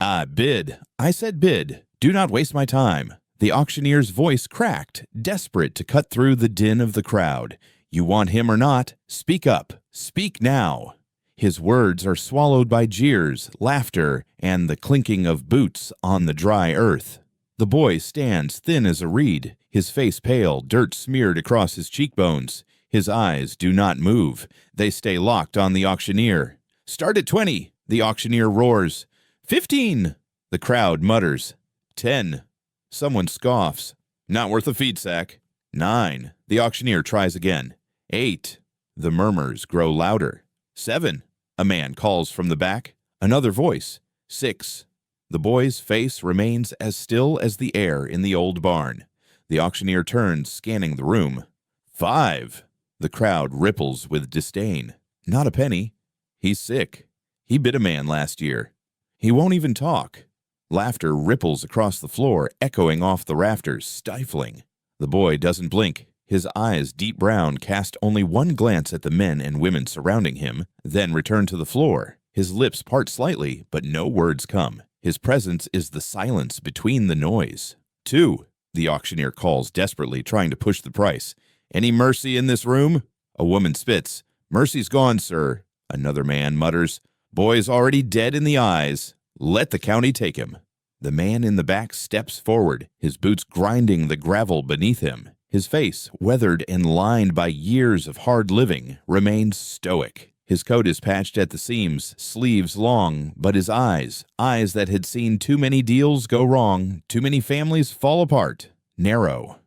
I bid. I said bid. Do not waste my time. The auctioneer's voice cracked, desperate to cut through the din of the crowd. You want him or not? Speak up. Speak now. His words are swallowed by jeers, laughter, and the clinking of boots on the dry earth. The boy stands thin as a reed, his face pale, dirt smeared across his cheekbones. His eyes do not move. They stay locked on the auctioneer. Start at 20, the auctioneer roars. 15, the crowd mutters. 10, someone scoffs. Not worth a feed sack. 9, the auctioneer tries again. 8, the murmurs grow louder. 7, a man calls from the back. Another voice. 6, the boy's face remains as still as the air in the old barn. The auctioneer turns, scanning the room. 5, the crowd ripples with disdain. Not a penny. He's sick. He bit a man last year. He won't even talk. Laughter ripples across the floor, echoing off the rafters, stifling. The boy doesn't blink. His eyes, deep brown, cast only one glance at the men and women surrounding him, then return to the floor. His lips part slightly, but no words come. His presence is the silence between the noise. 2, the auctioneer calls desperately, trying to push the price. Any mercy in this room? A woman spits. Mercy's gone, sir. Another man mutters. Boy's already dead in the eyes. Let the county take him. The man in the back steps forward, his boots grinding the gravel beneath him. His face, weathered and lined by years of hard living, remains stoic. His coat is patched at the seams, sleeves long, but his eyes that had seen too many deals go wrong, too many families fall apart, narrow.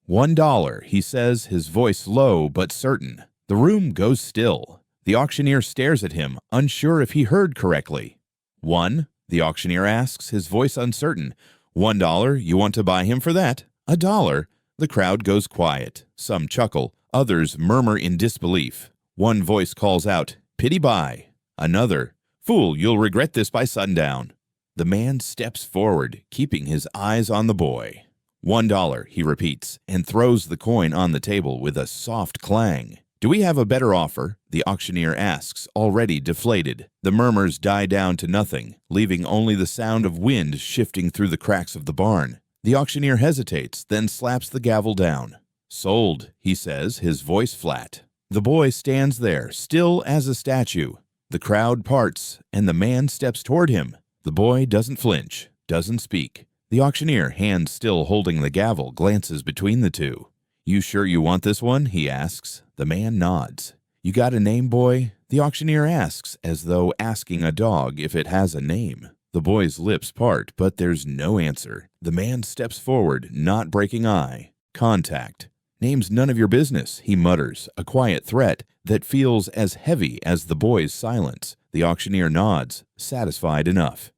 $1, he says, his voice low but certain. The room goes still. The auctioneer stares at him, unsure if he heard correctly. 1, the auctioneer asks, his voice uncertain. $1, you want to buy him for that? $1. The crowd goes quiet. Some chuckle. Others murmur in disbelief. One voice calls out, pity buy. Another, fool, you'll regret this by sundown. The man steps forward, keeping his eyes on the boy. $1, he repeats, and throws the coin on the table with a soft clang. Do we have a better offer? The auctioneer asks, already deflated. The murmurs die down to nothing, leaving only the sound of wind shifting through the cracks of the barn. The auctioneer hesitates, then slaps the gavel down. Sold, he says, his voice flat. The boy stands there, still as a statue. The crowd parts, and the man steps toward him. The boy doesn't flinch, doesn't speak. The auctioneer, hand still holding the gavel, glances between the two. You sure you want this one? He asks. The man nods. You got a name, boy? The auctioneer asks, as though asking a dog if it has a name. The boy's lips part, but there's no answer. The man steps forward, not breaking eye. Contact. Name's none of your business, he mutters, a quiet threat that feels as heavy as the boy's silence. The auctioneer nods, satisfied enough.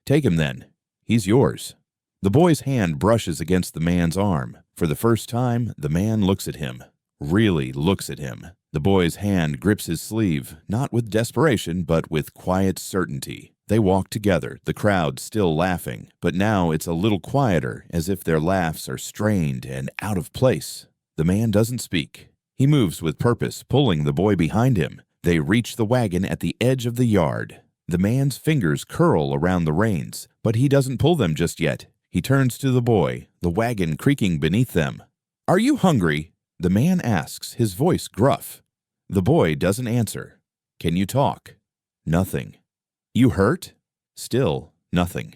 Take him then. He's yours. The boy's hand brushes against the man's arm. For the first time, the man looks at him. Really looks at him. The boy's hand grips his sleeve, not with desperation, but with quiet certainty. They walk together, the crowd still laughing, but now it's a little quieter, as if their laughs are strained and out of place. The man doesn't speak. He moves with purpose, pulling the boy behind him. They reach the wagon at the edge of the yard. The man's fingers curl around the reins, but he doesn't pull them just yet. He turns to the boy, the wagon creaking beneath them. Are you hungry? The man asks, his voice gruff. The boy doesn't answer. Can you talk? Nothing. You hurt? Still nothing.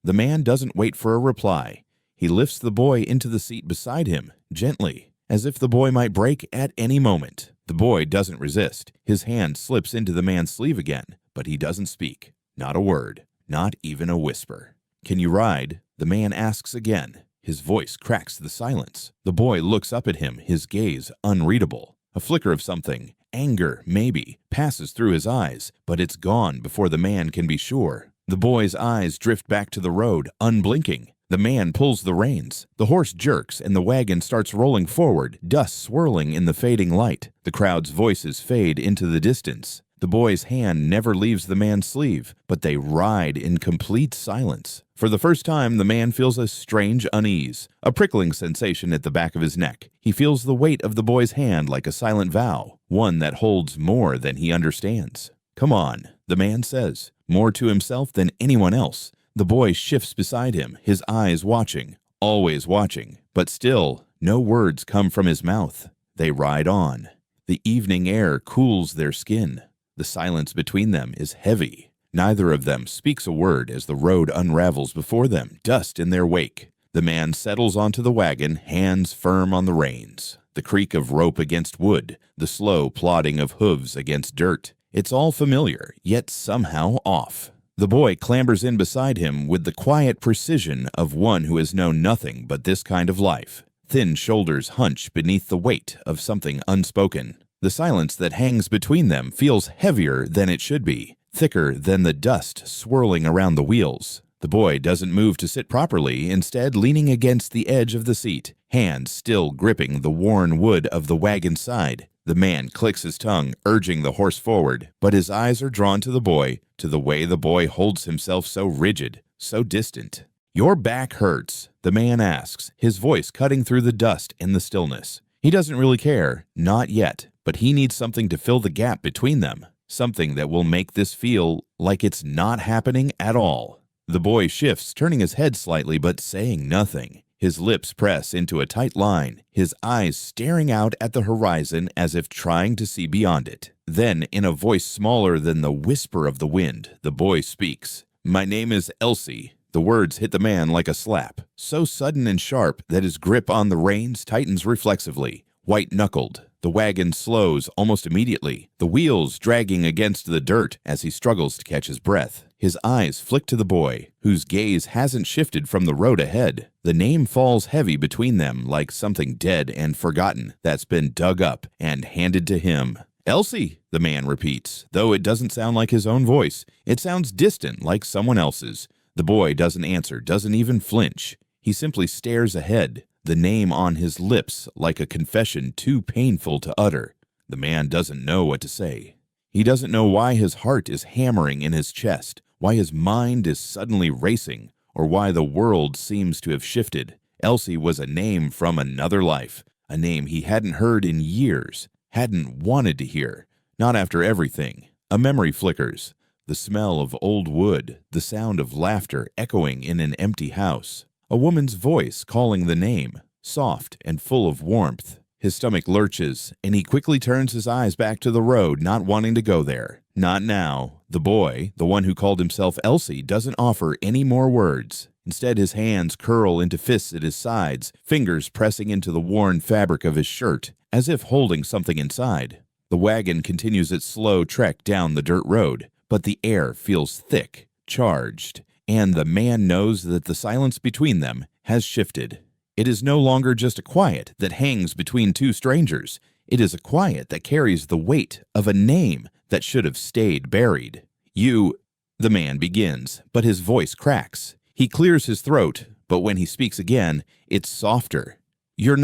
The man doesn't wait for a reply. He lifts the boy into the seat beside him, gently, as if the boy might break at any moment. The boy doesn't resist. His hand slips into the man's sleeve again, but he doesn't speak. Not a word, not even a whisper. Can you ride? The man asks again. His voice cracks the silence. The boy looks up at him, his gaze unreadable. A flicker of something, anger maybe, passes through his eyes, but it's gone before the man can be sure. The boy's eyes drift back to the road, unblinking. The man pulls the reins. The horse jerks and the wagon starts rolling forward, dust swirling in the fading light. The crowd's voices fade into the distance. The boy's hand never leaves the man's sleeve, but they ride in complete silence. For the first time, the man feels a strange unease, a prickling sensation at the back of his neck. He feels the weight of the boy's hand like a silent vow, one that holds more than he understands. Come on, the man says, more to himself than anyone else. The boy shifts beside him, his eyes watching, always watching, but still no words come from his mouth. They ride on. The evening air cools their skin. The silence between them is heavy. Neither of them speaks a word as the road unravels before them, dust in their wake. The man settles onto the wagon, hands firm on the reins. The creak of rope against wood, the slow plodding of hooves against dirt. It's all familiar, yet somehow off. The boy clambers in beside him with the quiet precision of one who has known nothing but this kind of life. Thin shoulders hunch beneath the weight of something unspoken. The silence that hangs between them feels heavier than it should be, thicker than the dust swirling around the wheels. The boy doesn't move to sit properly, instead leaning against the edge of the seat, hands still gripping the worn wood of the wagon's side. The man clicks his tongue, urging the horse forward, but his eyes are drawn to the boy, to the way the boy holds himself so rigid, so distant. "Your back hurts," the man asks, his voice cutting through the dust and the stillness. He doesn't really care, not yet, but he needs something to fill the gap between them, something that will make this feel like it's not happening at all. The boy shifts, turning his head slightly but saying nothing. His lips press into a tight line, his eyes staring out at the horizon as if trying to see beyond it. Then, in a voice smaller than the whisper of the wind, the boy speaks. "My name is Elsie." The words hit the man like a slap, so sudden and sharp that his grip on the reins tightens reflexively. White-knuckled, the wagon slows almost immediately, the wheels dragging against the dirt as he struggles to catch his breath. His eyes flick to the boy, whose gaze hasn't shifted from the road ahead. The name falls heavy between them like something dead and forgotten that's been dug up and handed to him. "Elsie," the man repeats, though it doesn't sound like his own voice. It sounds distant, like someone else's. The boy doesn't answer, doesn't even flinch. He simply stares ahead, the name on his lips like a confession too painful to utter. The man doesn't know what to say. He doesn't know why his heart is hammering in his chest, why his mind is suddenly racing, or why the world seems to have shifted. Elsie was a name from another life, a name he hadn't heard in years, hadn't wanted to hear, not after everything. A memory flickers. The smell of old wood, the sound of laughter echoing in an empty house. A woman's voice calling the name, soft and full of warmth. His stomach lurches, and he quickly turns his eyes back to the road, not wanting to go there. Not now. The boy, the one who called himself Elsie, doesn't offer any more words. Instead, his hands curl into fists at his sides, fingers pressing into the worn fabric of his shirt, as if holding something inside. The wagon continues its slow trek down the dirt road, but the air feels thick, charged, and the man knows that the silence between them has shifted. It is no longer just a quiet that hangs between two strangers. It is a quiet that carries the weight of a name that should have stayed buried. The man begins, but his voice cracks. He clears his throat, but when he speaks again, it's softer. "You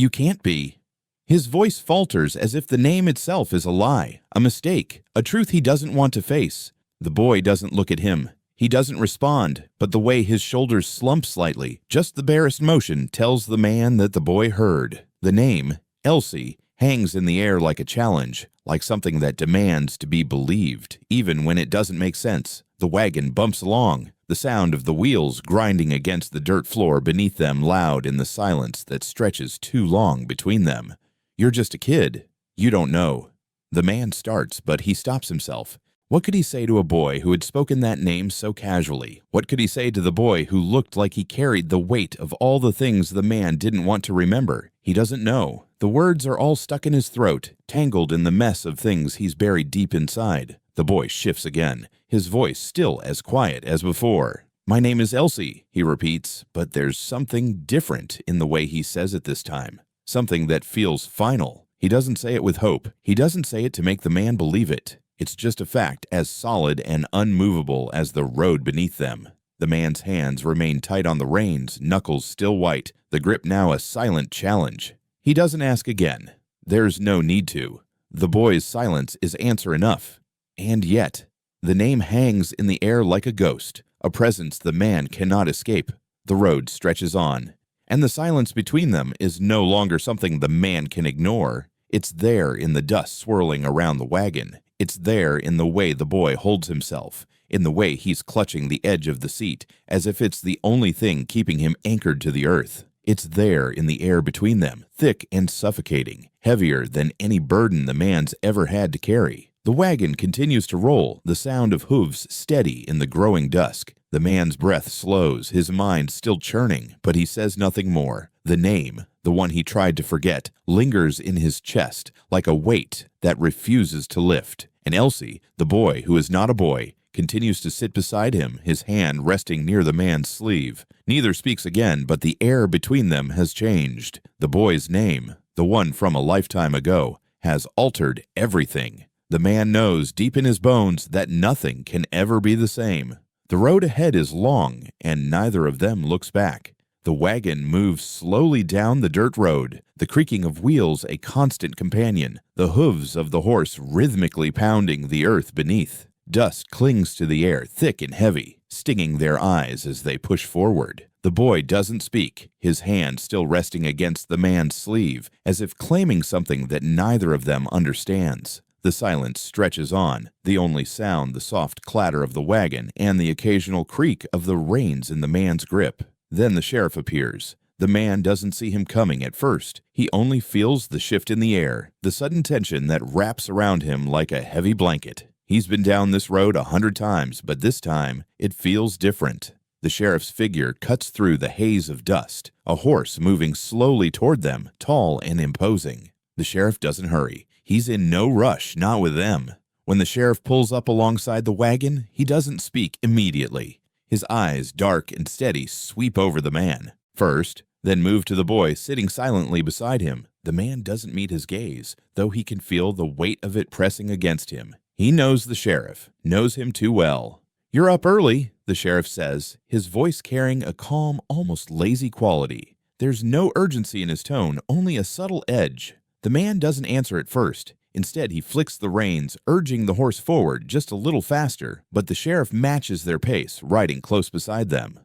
can't be." His voice falters as if the name itself is a lie, a mistake, a truth he doesn't want to face. The boy doesn't look at him. He doesn't respond, but the way his shoulders slump slightly, just the barest motion, tells the man that the boy heard. The name, Elsie, hangs in the air like a challenge, like something that demands to be believed, even when it doesn't make sense. The wagon bumps along, the sound of the wheels grinding against the dirt floor beneath them loud in the silence that stretches too long between them. "You're just a kid. You don't know." The man starts, but he stops himself. What could he say to a boy who had spoken that name so casually? What could he say to the boy who looked like he carried the weight of all the things the man didn't want to remember? He doesn't know. The words are all stuck in his throat, tangled in the mess of things he's buried deep inside. The boy shifts again, his voice still as quiet as before. "My name is Elsie," he repeats, but there's something different in the way he says it this time. Something that feels final. He doesn't say it with hope. He doesn't say it to make the man believe it. It's just a fact as solid and unmovable as the road beneath them. The man's hands remain tight on the reins, knuckles still white, the grip now a silent challenge. He doesn't ask again. There's no need to. The boy's silence is answer enough. And yet, the name hangs in the air like a ghost, a presence the man cannot escape. The road stretches on, and the silence between them is no longer something the man can ignore. It's there in the dust swirling around the wagon. It's there in the way the boy holds himself, in the way he's clutching the edge of the seat, as if it's the only thing keeping him anchored to the earth. It's there in the air between them, thick and suffocating, heavier than any burden the man's ever had to carry. The wagon continues to roll, the sound of hooves steady in the growing dusk. The man's breath slows, his mind still churning, but he says nothing more. The name, the one he tried to forget, lingers in his chest like a weight that refuses to lift. And Elsie, the boy who is not a boy, continues to sit beside him, his hand resting near the man's sleeve. Neither speaks again, but the air between them has changed. The boy's name, the one from a lifetime ago, has altered everything. The man knows deep in his bones that nothing can ever be the same. The road ahead is long, and neither of them looks back. The wagon moves slowly down the dirt road, the creaking of wheels a constant companion, the hooves of the horse rhythmically pounding the earth beneath. Dust clings to the air, thick and heavy, stinging their eyes as they push forward. The boy doesn't speak, his hand still resting against the man's sleeve, as if claiming something that neither of them understands. The silence stretches on, the only sound the soft clatter of the wagon and the occasional creak of the reins in the man's grip. Then the sheriff appears. The man doesn't see him coming at first. He only feels the shift in the air, the sudden tension that wraps around him like a heavy blanket. He's been down this road 100 times, but this time it feels different. The sheriff's figure cuts through the haze of dust, a horse moving slowly toward them, tall and imposing. The sheriff doesn't hurry. He's in no rush, not with them. When the sheriff pulls up alongside the wagon, he doesn't speak immediately. His eyes, dark and steady, sweep over the man. First, then move to the boy sitting silently beside him. The man doesn't meet his gaze, though he can feel the weight of it pressing against him. He knows the sheriff, knows him too well. "You're up early," the sheriff says, his voice carrying a calm, almost lazy quality. There's no urgency in his tone, only a subtle edge. The man doesn't answer at first. Instead, he flicks the reins, urging the horse forward just a little faster, but the sheriff matches their pace, riding close beside them.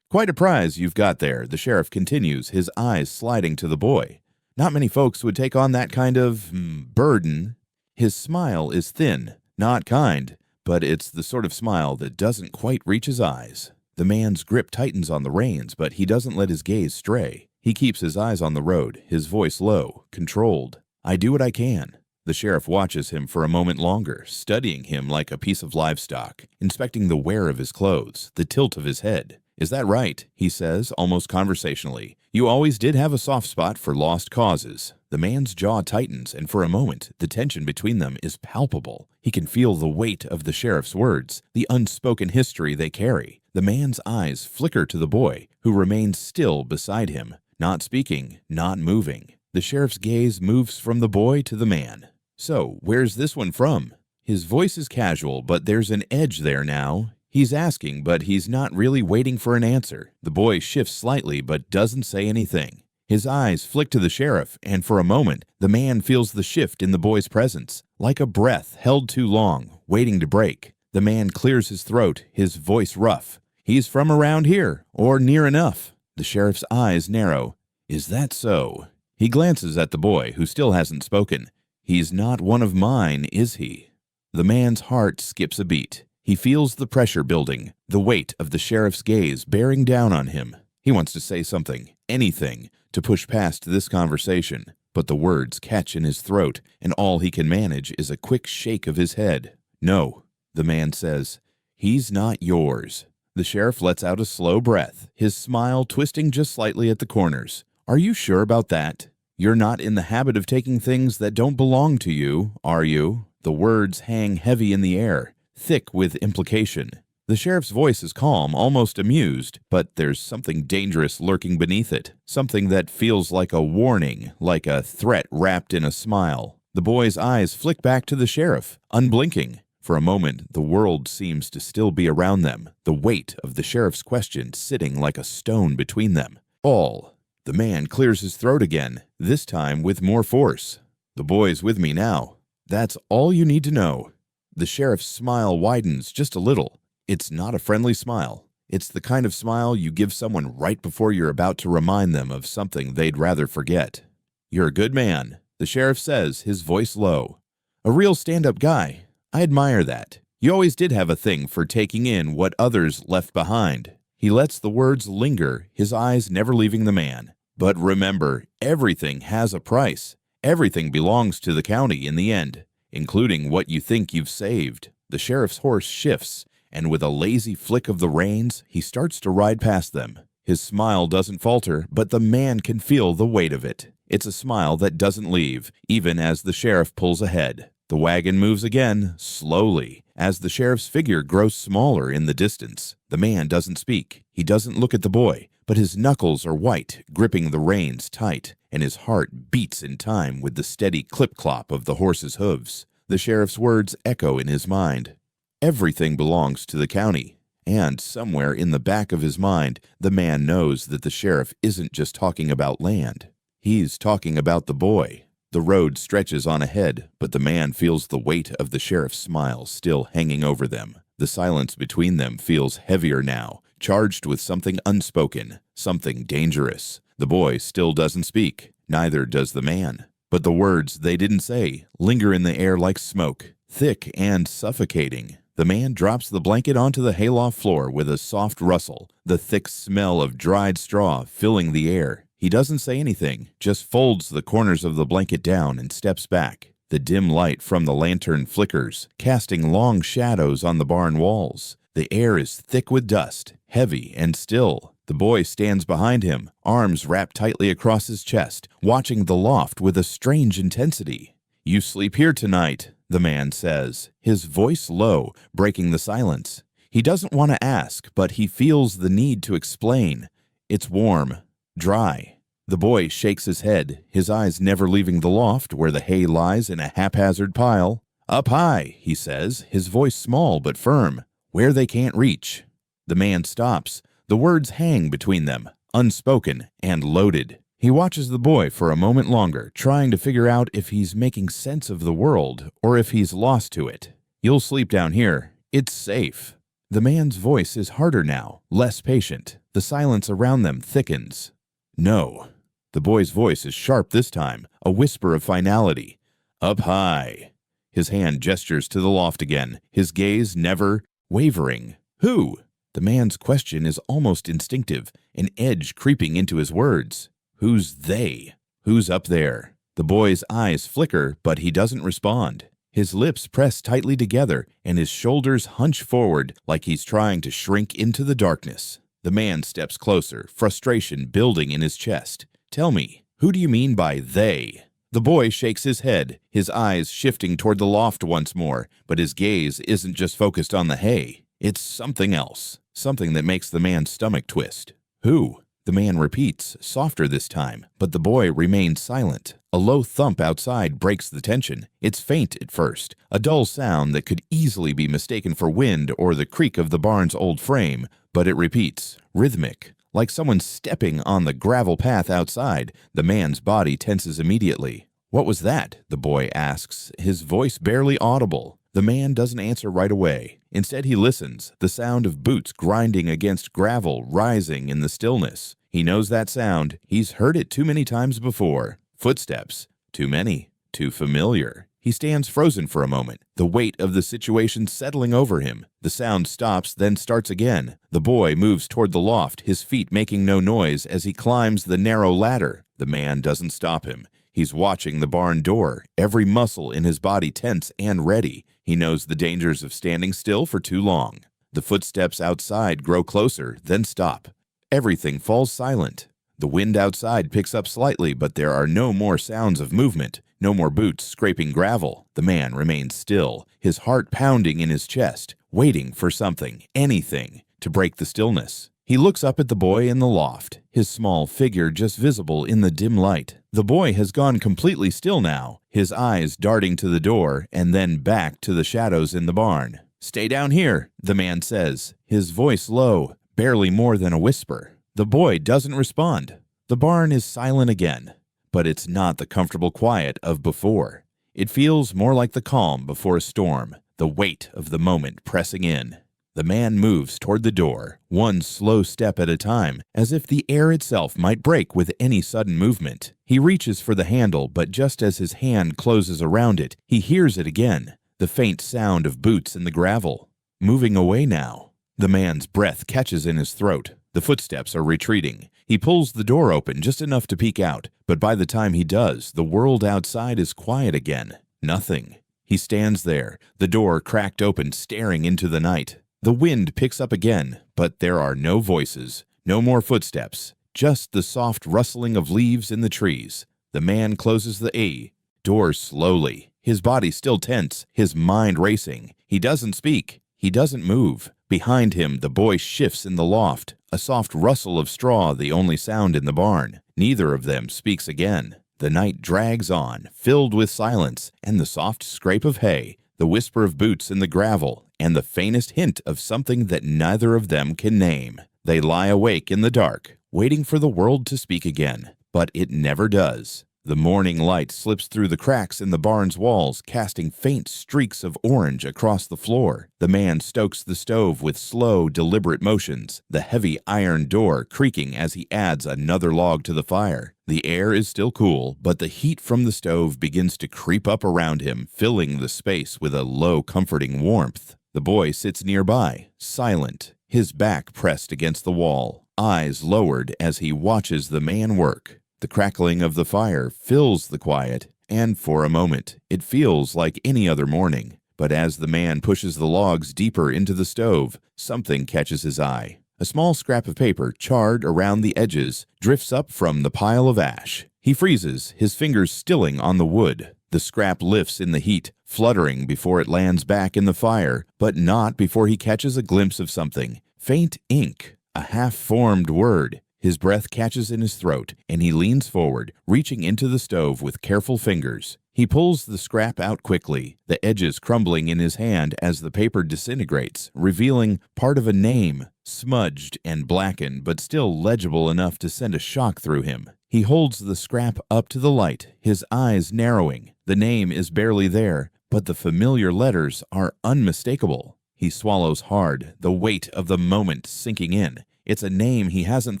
"Quite a prize you've got there," the sheriff continues, his eyes sliding to the boy. "Not many folks would take on that kind of burden." His smile is thin, not kind, but it's the sort of smile that doesn't quite reach his eyes. The man's grip tightens on the reins, but he doesn't let his gaze stray. He keeps his eyes on the road, his voice low, controlled. "I do what I can." The sheriff watches him for a moment longer, studying him like a piece of livestock, inspecting the wear of his clothes, the tilt of his head. "Is that right?" he says, almost conversationally. "You always did have a soft spot for lost causes." The man's jaw tightens, and for a moment, the tension between them is palpable. He can feel the weight of the sheriff's words, the unspoken history they carry. The man's eyes flicker to the boy, who remains still beside him, not speaking, not moving. The sheriff's gaze moves from the boy to the man. "So, where's this one from?" His voice is casual, but there's an edge there now. He's asking, but he's not really waiting for an answer. The boy shifts slightly, but doesn't say anything. His eyes flick to the sheriff, and for a moment, the man feels the shift in the boy's presence, like a breath held too long, waiting to break. The man clears his throat, his voice rough. "He's from around here, or near enough." The sheriff's eyes narrow. "Is that so?" He glances at the boy, who still hasn't spoken. "He's not one of mine, is he?" The man's heart skips a beat. He feels the pressure building, the weight of the sheriff's gaze bearing down on him. He wants to say something, anything, to push past this conversation, but the words catch in his throat, and all he can manage is a quick shake of his head. "No," the man says. "He's not yours." The sheriff lets out a slow breath, his smile twisting just slightly at the corners. "Are you sure about that? You're not in the habit of taking things that don't belong to you, are you?" The words hang heavy in the air, thick with implication. The sheriff's voice is calm, almost amused, but there's something dangerous lurking beneath it, something that feels like a warning, like a threat wrapped in a smile. The boy's eyes flick back to the sheriff, unblinking. For a moment, the world seems to still be around them, the weight of the sheriff's question sitting like a stone between them. "All." The man clears his throat again, this time with more force. "The boy's with me now. That's all you need to know." The sheriff's smile widens just a little. It's not a friendly smile. It's the kind of smile you give someone right before you're about to remind them of something they'd rather forget. "You're a good man," the sheriff says, his voice low. "A real stand-up guy. I admire that. You always did have a thing for taking in what others left behind. He lets the words linger, his eyes never leaving the man. But remember, everything has a price. Everything belongs to the county in the end, including what you think you've saved. The sheriff's horse shifts, and with a lazy flick of the reins, he starts to ride past them. His smile doesn't falter, but the man can feel the weight of it. It's a smile that doesn't leave, even as the sheriff pulls ahead. The wagon moves again, slowly, as the sheriff's figure grows smaller in the distance. The man doesn't speak. He doesn't look at the boy, but his knuckles are white, gripping the reins tight, and his heart beats in time with the steady clip-clop of the horse's hooves. The sheriff's words echo in his mind. Everything belongs to the county. And somewhere in the back of his mind, the man knows that the sheriff isn't just talking about land. He's talking about the boy. The road stretches on ahead, but the man feels the weight of the sheriff's smile still hanging over them. The silence between them feels heavier now, charged with something unspoken, something dangerous. The boy still doesn't speak, neither does the man. But the words they didn't say linger in the air like smoke, thick and suffocating. The man drops the blanket onto the hayloft floor with a soft rustle, the thick smell of dried straw filling the air. He doesn't say anything, just folds the corners of the blanket down and steps back. The dim light from the lantern flickers, casting long shadows on the barn walls. The air is thick with dust, heavy and still. The boy stands behind him, arms wrapped tightly across his chest, watching the loft with a strange intensity. "You sleep here tonight," the man says, his voice low, breaking the silence. He doesn't want to ask, but he feels the need to explain. It's warm, dry. The boy shakes his head, his eyes never leaving the loft where the hay lies in a haphazard pile. "Up high," he says, his voice small but firm, "where they can't reach." The man stops. The words hang between them, unspoken and loaded. He watches the boy for a moment longer, trying to figure out if he's making sense of the world or if he's lost to it. "You'll sleep down here. It's safe." The man's voice is harder now, less patient. The silence around them thickens. "No." The boy's voice is sharp this time, a whisper of finality. "Up high." His hand gestures to the loft again, his gaze never wavering. "Who?" The man's question is almost instinctive, an edge creeping into his words. Who's they? Who's up there? The boy's eyes flicker, but he doesn't respond. His lips press tightly together, and his shoulders hunch forward like he's trying to shrink into the darkness. The man steps closer, frustration building in his chest. "Tell me, who do you mean by they?" The boy shakes his head, his eyes shifting toward the loft once more, but his gaze isn't just focused on the hay. It's something else, something that makes the man's stomach twist. "Who?" The man repeats, softer this time, but the boy remains silent. A low thump outside breaks the tension. It's faint at first, a dull sound that could easily be mistaken for wind or the creak of the barn's old frame, but it repeats, rhythmic, like someone stepping on the gravel path outside. The man's body tenses immediately. "What was that?" the boy asks, his voice barely audible. The man doesn't answer right away. Instead, he listens, the sound of boots grinding against gravel rising in the stillness. He knows that sound. He's heard it too many times before. Footsteps. Too many. Too familiar. He stands frozen for a moment, the weight of the situation settling over him. The sound stops, then starts again. The boy moves toward the loft, his feet making no noise as he climbs the narrow ladder. The man doesn't stop him. He's watching the barn door, every muscle in his body tense and ready. He knows the dangers of standing still for too long. The footsteps outside grow closer, then stop. Everything falls silent. The wind outside picks up slightly, but there are no more sounds of movement, no more boots scraping gravel. The man remains still, his heart pounding in his chest, waiting for something, anything, to break the stillness. He looks up at the boy in the loft, his small figure just visible in the dim light. The boy has gone completely still now, his eyes darting to the door and then back to the shadows in the barn. "Stay down here," the man says, his voice low, barely more than a whisper. The boy doesn't respond. The barn is silent again, but it's not the comfortable quiet of before. It feels more like the calm before a storm, the weight of the moment pressing in. The man moves toward the door, one slow step at a time, as if the air itself might break with any sudden movement. He reaches for the handle, but just as his hand closes around it, he hears it again. The faint sound of boots in the gravel. Moving away now. The man's breath catches in his throat. The footsteps are retreating. He pulls the door open just enough to peek out, but by the time he does, the world outside is quiet again. Nothing. He stands there, the door cracked open, staring into the night. The wind picks up again, but there are no voices, no more footsteps, just the soft rustling of leaves in the trees. The man closes the door slowly, his body still tense, his mind racing. He doesn't speak. He doesn't move. Behind him, the boy shifts in the loft, a soft rustle of straw the only sound in the barn. Neither of them speaks again. The night drags on, filled with silence, and the soft scrape of hay, the whisper of boots in the gravel, and the faintest hint of something that neither of them can name. They lie awake in the dark, waiting for the world to speak again, but it never does. The morning light slips through the cracks in the barn's walls, casting faint streaks of orange across the floor. The man stokes the stove with slow, deliberate motions, the heavy iron door creaking as he adds another log to the fire. The air is still cool, but the heat from the stove begins to creep up around him, filling the space with a low, comforting warmth. The boy sits nearby, silent, his back pressed against the wall, eyes lowered as he watches the man work. The crackling of the fire fills the quiet, and for a moment, it feels like any other morning. But as the man pushes the logs deeper into the stove, something catches his eye. A small scrap of paper, charred around the edges, drifts up from the pile of ash. He freezes, his fingers stilling on the wood. The scrap lifts in the heat, fluttering before it lands back in the fire, but not before he catches a glimpse of something. Faint ink, a half-formed word. His breath catches in his throat, and he leans forward, reaching into the stove with careful fingers. He pulls the scrap out quickly, the edges crumbling in his hand as the paper disintegrates, revealing part of a name, smudged and blackened, but still legible enough to send a shock through him. He holds the scrap up to the light, his eyes narrowing. The name is barely there, but the familiar letters are unmistakable. He swallows hard, the weight of the moment sinking in. It's a name he hasn't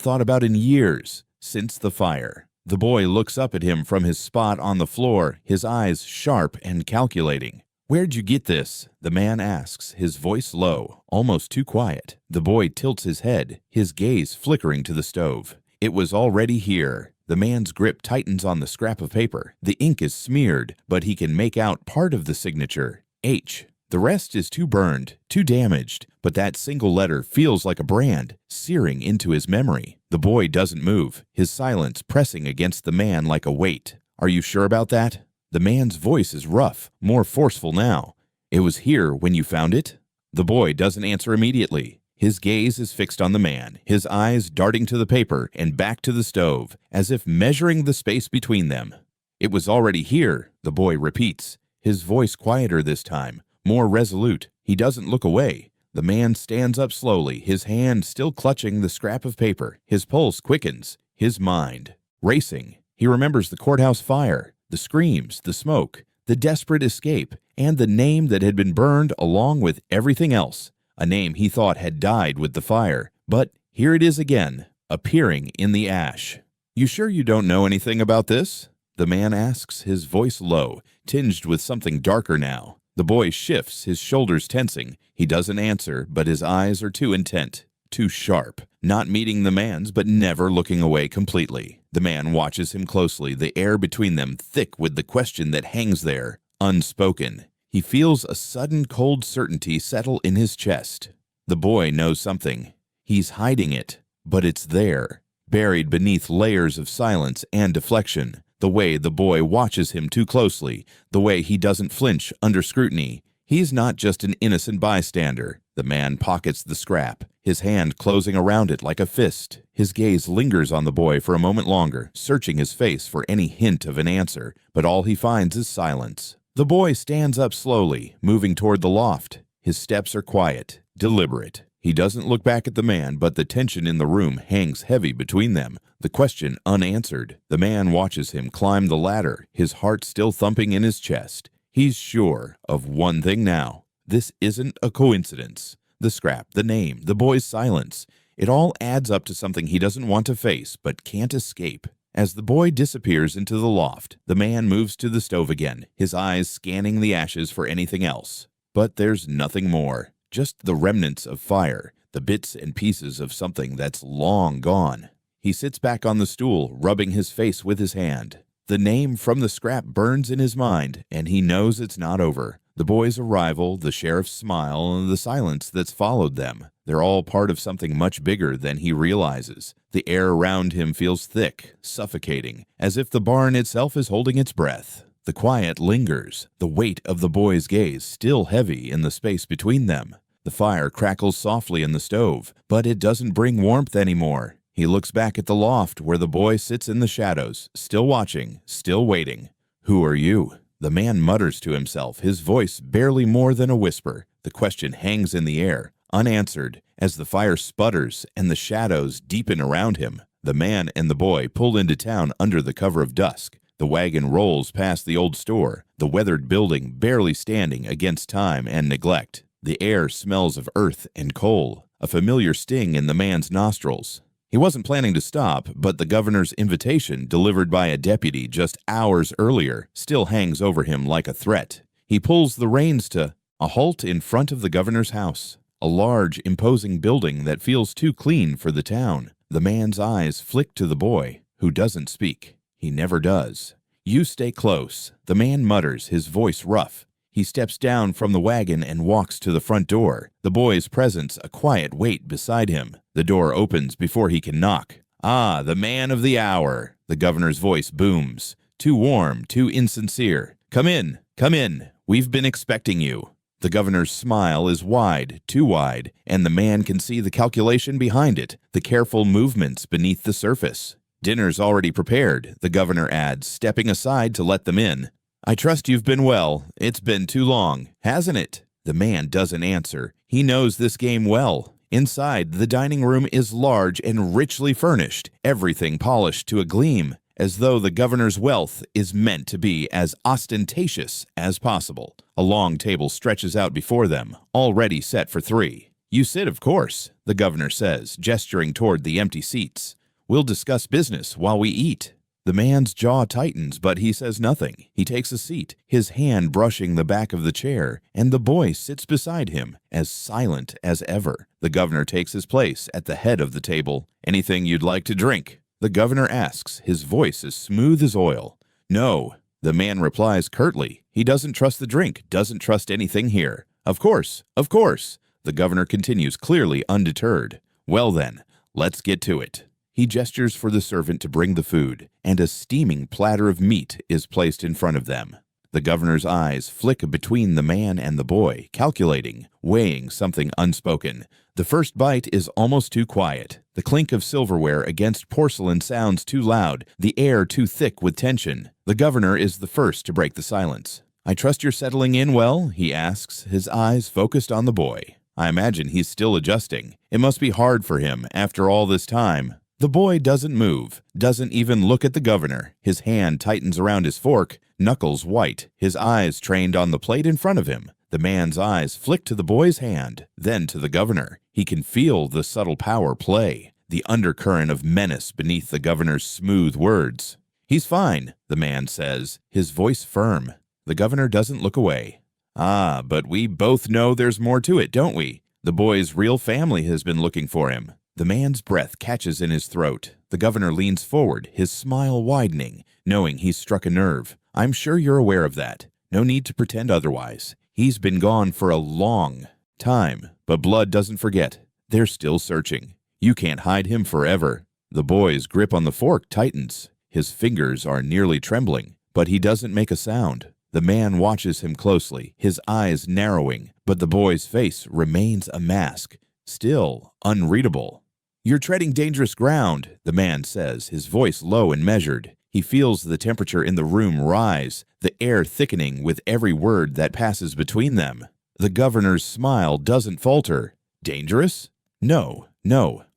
thought about in years, since the fire. The boy looks up at him from his spot on the floor, his eyes sharp and calculating. "Where'd you get this?" the man asks, his voice low, almost too quiet. The boy tilts his head, his gaze flickering to the stove. It was already here. The man's grip tightens on the scrap of paper. The ink is smeared, but he can make out part of the signature, H. The rest is too burned, too damaged, but that single letter feels like a brand, searing into his memory. The boy doesn't move, his silence pressing against the man like a weight. "Are you sure about that?" The man's voice is rough, more forceful now. "It was here when you found it?" The boy doesn't answer immediately. His gaze is fixed on the man, his eyes darting to the paper and back to the stove, as if measuring the space between them. "It was already here," the boy repeats, his voice quieter this time, more resolute. He doesn't look away. The man stands up slowly, his hand still clutching the scrap of paper. His pulse quickens, his mind racing. He remembers the courthouse fire, the screams, the smoke, the desperate escape, and the name that had been burned along with everything else. A name he thought had died with the fire. But here it is again, appearing in the ash. "You sure you don't know anything about this?" the man asks, his voice low, tinged with something darker now. The boy shifts, his shoulders tensing. He doesn't answer, but his eyes are too intent, too sharp, not meeting the man's but never looking away completely. The man watches him closely, the air between them thick with the question that hangs there, unspoken. He feels a sudden cold certainty settle in his chest. The boy knows something. He's hiding it, but it's there, buried beneath layers of silence and deflection. The way the boy watches him too closely, the way he doesn't flinch under scrutiny. He's not just an innocent bystander. The man pockets the scrap, his hand closing around it like a fist. His gaze lingers on the boy for a moment longer, searching his face for any hint of an answer, but all he finds is silence. The boy stands up slowly, moving toward the loft. His steps are quiet, deliberate. He doesn't look back at the man, but the tension in the room hangs heavy between them, the question unanswered. The man watches him climb the ladder, his heart still thumping in his chest. He's sure of one thing now. This isn't a coincidence. The scrap, the name, the boy's silence. It all adds up to something he doesn't want to face, but can't escape. As the boy disappears into the loft, the man moves to the stove again, his eyes scanning the ashes for anything else. But there's nothing more, just the remnants of fire, the bits and pieces of something that's long gone. He sits back on the stool, rubbing his face with his hand. The name from the scrap burns in his mind, and he knows it's not over. The boy's arrival, the sheriff's smile, and the silence that's followed them. They're all part of something much bigger than he realizes. The air around him feels thick, suffocating, as if the barn itself is holding its breath. The quiet lingers, the weight of the boy's gaze still heavy in the space between them. The fire crackles softly in the stove, but it doesn't bring warmth anymore. He looks back at the loft where the boy sits in the shadows, still watching, still waiting. "Who are you?" The man mutters to himself, his voice barely more than a whisper. The question hangs in the air, unanswered, as the fire sputters and the shadows deepen around him. The man and the boy pull into town under the cover of dusk. The wagon rolls past the old store, the weathered building barely standing against time and neglect. The air smells of earth and coal, a familiar sting in the man's nostrils. He wasn't planning to stop, but the governor's invitation, delivered by a deputy just hours earlier, still hangs over him like a threat. He pulls the reins to a halt in front of the governor's house, a large, imposing building that feels too clean for the town. The man's eyes flick to the boy, who doesn't speak. He never does. "You stay close," the man mutters, his voice rough. He steps down from the wagon and walks to the front door, the boy's presence a quiet weight beside him. The door opens before he can knock. "Ah, the man of the hour," the governor's voice booms. Too warm, too insincere. Come in, we've been expecting you." The governor's smile is wide, too wide, and the man can see the calculation behind it, the careful movements beneath the surface. "Dinner's already prepared," the governor adds, stepping aside to let them in. "I trust you've been well. It's been too long, hasn't it?" The man doesn't answer. He knows this game well. Inside, the dining room is large and richly furnished, everything polished to a gleam, as though the governor's wealth is meant to be as ostentatious as possible. A long table stretches out before them, already set for 3. "You sit, of course," the governor says, gesturing toward the empty seats. "We'll discuss business while we eat." The man's jaw tightens, but he says nothing. He takes a seat, his hand brushing the back of the chair, and the boy sits beside him, as silent as ever. The governor takes his place at the head of the table. "Anything you'd like to drink?" the governor asks, his voice as smooth as oil. "No," the man replies curtly. He doesn't trust the drink, doesn't trust anything here. Of course, the governor continues, clearly undeterred. "Well then, let's get to it." He gestures for the servant to bring the food, and a steaming platter of meat is placed in front of them. The governor's eyes flick between the man and the boy, calculating, weighing something unspoken. The first bite is almost too quiet. The clink of silverware against porcelain sounds too loud, the air too thick with tension. The governor is the first to break the silence. "I trust you're settling in well?" he asks, his eyes focused on the boy. I imagine he's still adjusting. It must be hard for him after all this time. The boy doesn't move, doesn't even look at the governor. His hand tightens around his fork, knuckles white, his eyes trained on the plate in front of him. The man's eyes flick to the boy's hand, then to the governor. He can feel the subtle power play, the undercurrent of menace beneath the governor's smooth words. "He's fine," the man says, his voice firm. The governor doesn't look away. "Ah, but we both know there's more to it, don't we? The boy's real family has been looking for him." The man's breath catches in his throat. The governor leans forward, his smile widening, knowing he's struck a nerve. "I'm sure you're aware of that. No need to pretend otherwise. He's been gone for a long time, but blood doesn't forget. They're still searching. You can't hide him forever." The boy's grip on the fork tightens. His fingers are nearly trembling, but he doesn't make a sound. The man watches him closely, his eyes narrowing, but the boy's face remains a mask, still unreadable. "You're treading dangerous ground," the man says, his voice low and measured. He feels the temperature in the room rise, the air thickening with every word that passes between them. The governor's smile doesn't falter. "Dangerous? No.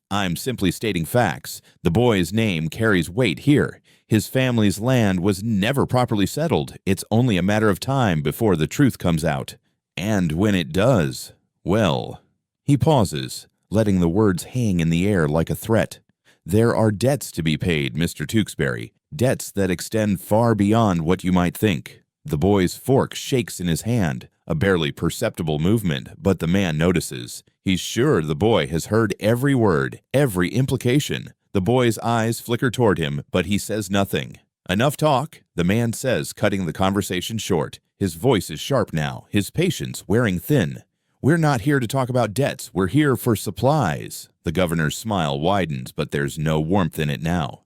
I'm simply stating facts. The boy's name carries weight here. His family's land was never properly settled. It's only a matter of time before the truth comes out. And when it does, well..." He pauses, letting the words hang in the air like a threat. There are debts to be paid, Mr. Tewksbury, debts that extend far beyond what you might think. The boy's fork shakes in his hand, a barely perceptible movement, but the man notices. He's sure the boy has heard every word, every implication. The boy's eyes flicker toward him, but he says nothing. Enough talk, the man says, cutting the conversation short. His voice is sharp now, his patience wearing thin. We're not here to talk about debts, we're here for supplies. The governor's smile widens, but there's no warmth in it now.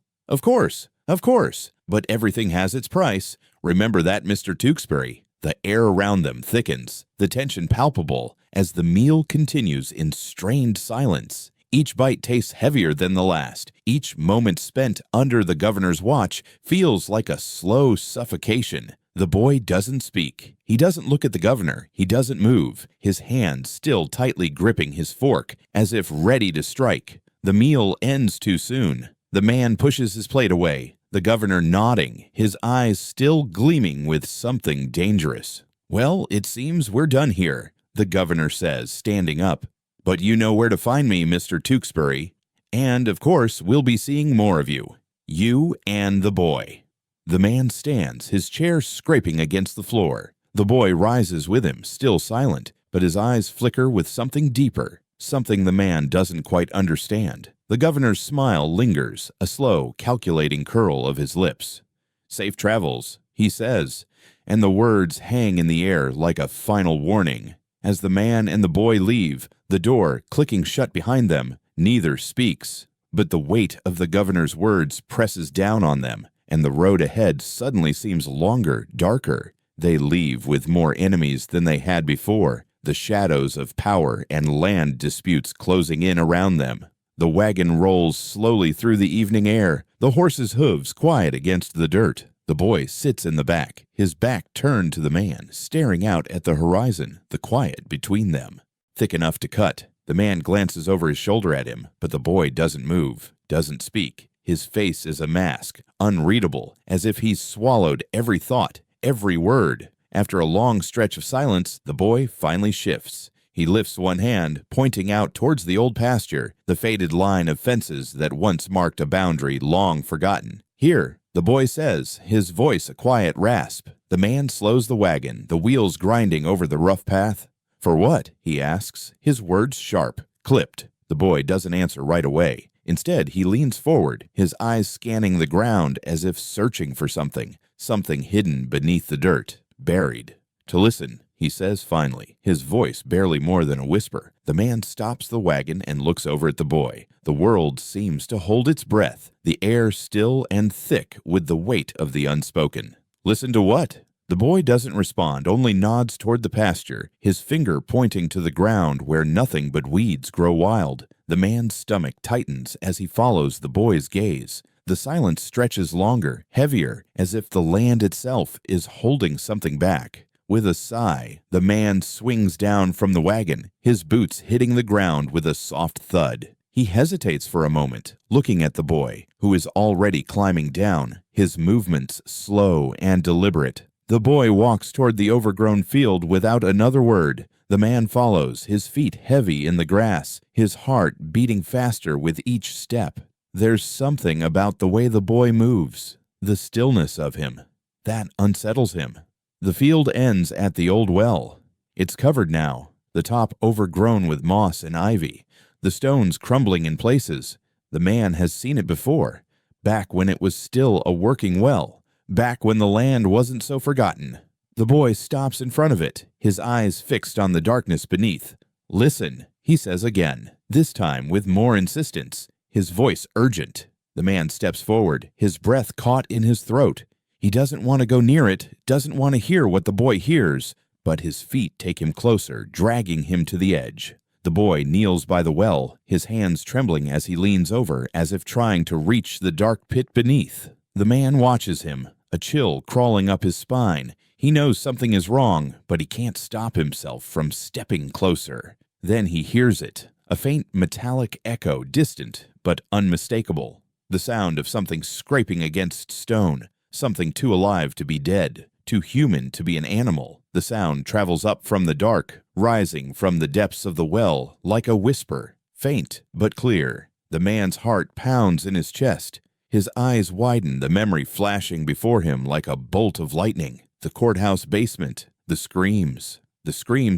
Of course, but everything has its price. Remember that, Mr. Tewksbury. The air around them thickens, the tension palpable, as the meal continues in strained silence. Each bite tastes heavier than the last. Each moment spent under the governor's watch feels like a slow suffocation. The boy doesn't speak. He doesn't look at the governor. He doesn't move, his hand still tightly gripping his fork, as if ready to strike. The meal ends too soon. The man pushes his plate away, the governor nodding, his eyes still gleaming with something dangerous. Well, it seems we're done here, the governor says, standing up. But you know where to find me, Mr. Tewksbury. And, of course, we'll be seeing more of you. You and the boy. The man stands, his chair scraping against the floor. The boy rises with him, still silent, but his eyes flicker with something deeper, something the man doesn't quite understand. The governor's smile lingers, a slow, calculating curl of his lips. Safe travels, he says, and the words hang in the air like a final warning. As the man and the boy leave, the door clicking shut behind them, neither speaks. But the weight of the governor's words presses down on them, and the road ahead suddenly seems longer, darker. They leave with more enemies than they had before, the shadows of power and land disputes closing in around them. The wagon rolls slowly through the evening air, the horse's hooves quiet against the dirt. The boy sits in the back, his back turned to the man, staring out at the horizon, the quiet between them. Thick enough to cut. The man glances over his shoulder at him, but the boy doesn't move, doesn't speak. His face is a mask, unreadable, as if he's swallowed every thought, every word. After a long stretch of silence, the boy finally shifts. He lifts one hand, pointing out towards the old pasture, the faded line of fences that once marked a boundary long forgotten. Here, the boy says, his voice a quiet rasp. The man slows the wagon, the wheels grinding over the rough path. For what? He asks, his words sharp, clipped. The boy doesn't answer right away. Instead, he leans forward, his eyes scanning the ground as if searching for something hidden beneath the dirt, buried. To listen, he says finally, his voice barely more than a whisper. The man stops the wagon and looks over at the boy. The world seems to hold its breath, the air still and thick with the weight of the unspoken. Listen to what? The boy doesn't respond, only nods toward the pasture, his finger pointing to the ground where nothing but weeds grow wild. The man's stomach tightens as he follows the boy's gaze. The silence stretches longer, heavier, as if the land itself is holding something back. With a sigh, the man swings down from the wagon, his boots hitting the ground with a soft thud. He hesitates for a moment, looking at the boy, who is already climbing down, his movements slow and deliberate. The boy walks toward the overgrown field without another word. The man follows, his feet heavy in the grass, his heart beating faster with each step. There's something about the way the boy moves, the stillness of him, that unsettles him. The field ends at the old well. It's covered now, the top overgrown with moss and ivy, the stones crumbling in places. The man has seen it before, back when it was still a working well, back when the land wasn't so forgotten. The boy stops in front of it, his eyes fixed on the darkness beneath. Listen, he says again, this time with more insistence, his voice urgent. The man steps forward, his breath caught in his throat. He doesn't want to go near it, doesn't want to hear what the boy hears, but his feet take him closer, dragging him to the edge. The boy kneels by the well, his hands trembling as he leans over, as if trying to reach the dark pit beneath. The man watches him, a chill crawling up his spine. He knows something is wrong, but he can't stop himself from stepping closer. Then he hears it, a faint metallic echo, distant but unmistakable. The sound of something scraping against stone, something too alive to be dead, too human to be an animal. The sound travels up from the dark, rising from the depths of the well like a whisper, faint but clear. The man's heart pounds in his chest. His eyes widen, the memory flashing before him like a bolt of lightning. The courthouse basement, the screams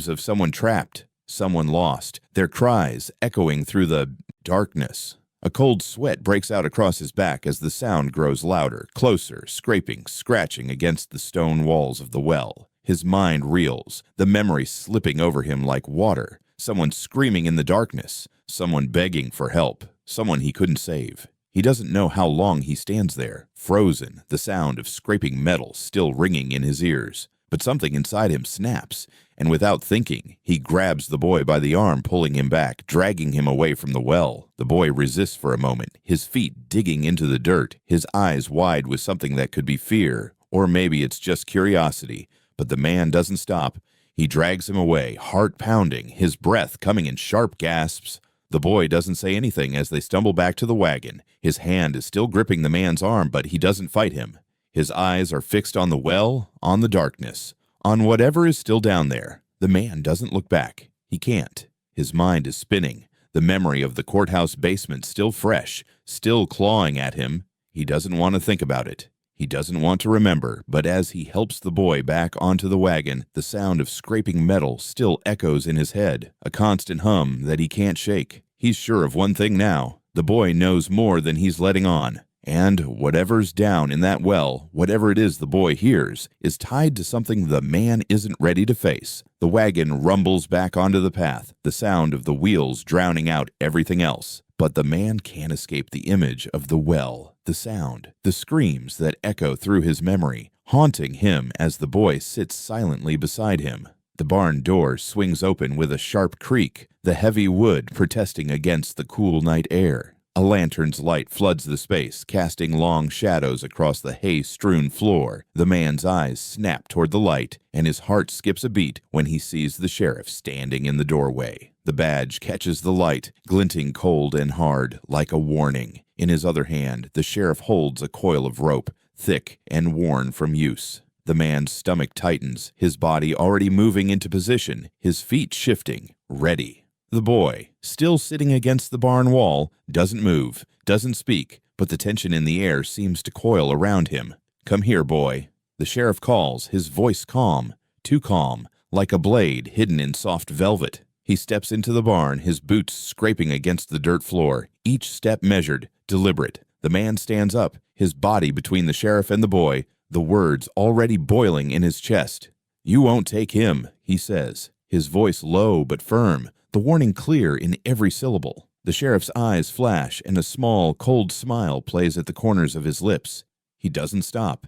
of someone trapped, someone lost, their cries echoing through the darkness. A cold sweat breaks out across his back as the sound grows louder, closer, scraping, scratching against the stone walls of the well. His mind reels, the memory slipping over him like water. Someone screaming in the darkness, someone begging for help, someone he couldn't save. He doesn't know how long he stands there, frozen, the sound of scraping metal still ringing in his ears. But something inside him snaps, and without thinking, he grabs the boy by the arm, pulling him back, dragging him away from the well. The boy resists for a moment, his feet digging into the dirt, his eyes wide with something that could be fear, or maybe it's just curiosity. But the man doesn't stop. He drags him away, heart pounding, his breath coming in sharp gasps. The boy doesn't say anything as they stumble back to the wagon. His hand is still gripping the man's arm, but he doesn't fight him. His eyes are fixed on the well, on the darkness, on whatever is still down there. The man doesn't look back. He can't. His mind is spinning, the memory of the courthouse basement still fresh, still clawing at him. He doesn't want to think about it. He doesn't want to remember, but as he helps the boy back onto the wagon, the sound of scraping metal still echoes in his head, a constant hum that he can't shake. He's sure of one thing now. The boy knows more than he's letting on. And whatever's down in that well, whatever it is the boy hears, is tied to something the man isn't ready to face. The wagon rumbles back onto the path, the sound of the wheels drowning out everything else. But the man can't escape the image of the well, the sound, the screams that echo through his memory, haunting him as the boy sits silently beside him. The barn door swings open with a sharp creak, the heavy wood protesting against the cool night air. A lantern's light floods the space, casting long shadows across the hay-strewn floor. The man's eyes snap toward the light, and his heart skips a beat when he sees the sheriff standing in the doorway. The badge catches the light, glinting cold and hard, like a warning. In his other hand, the sheriff holds a coil of rope, thick and worn from use. The man's stomach tightens, his body already moving into position, his feet shifting, ready. The boy, still sitting against the barn wall, doesn't move, doesn't speak, but the tension in the air seems to coil around him. "Come here, boy." The sheriff calls, his voice calm, too calm, like a blade hidden in soft velvet. He steps into the barn, his boots scraping against the dirt floor, each step measured, deliberate. The man stands up, his body between the sheriff and the boy, the words already boiling in his chest. "You won't take him," he says, his voice low but firm, the warning clear in every syllable. The sheriff's eyes flash, and a small, cold smile plays at the corners of his lips. He doesn't stop.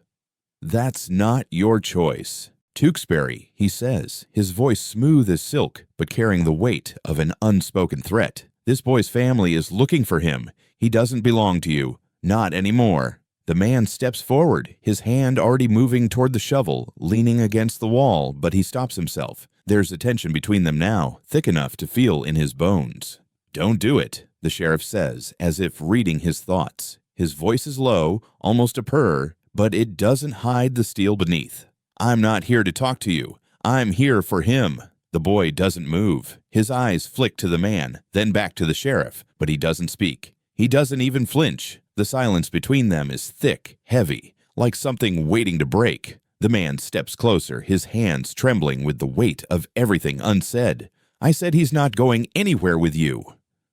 "That's not your choice." "Tewksbury," he says, his voice smooth as silk, but carrying the weight of an unspoken threat. "This boy's family is looking for him. He doesn't belong to you. Not anymore." The man steps forward, his hand already moving toward the shovel, leaning against the wall, but he stops himself. There's a tension between them now, thick enough to feel in his bones. "Don't do it," the sheriff says, as if reading his thoughts. His voice is low, almost a purr, but it doesn't hide the steel beneath. "I'm not here to talk to you. I'm here for him." The boy doesn't move. His eyes flick to the man, then back to the sheriff, but he doesn't speak. He doesn't even flinch. The silence between them is thick, heavy, like something waiting to break. The man steps closer, his hands trembling with the weight of everything unsaid. "I said he's not going anywhere with you."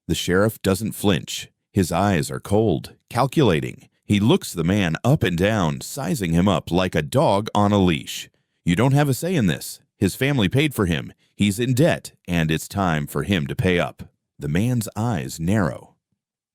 The sheriff doesn't flinch. His eyes are cold, calculating. He looks the man up and down, sizing him up like a dog on a leash. "You don't have a say in this. His family paid for him. He's in debt, and it's time for him to pay up." The man's eyes narrow.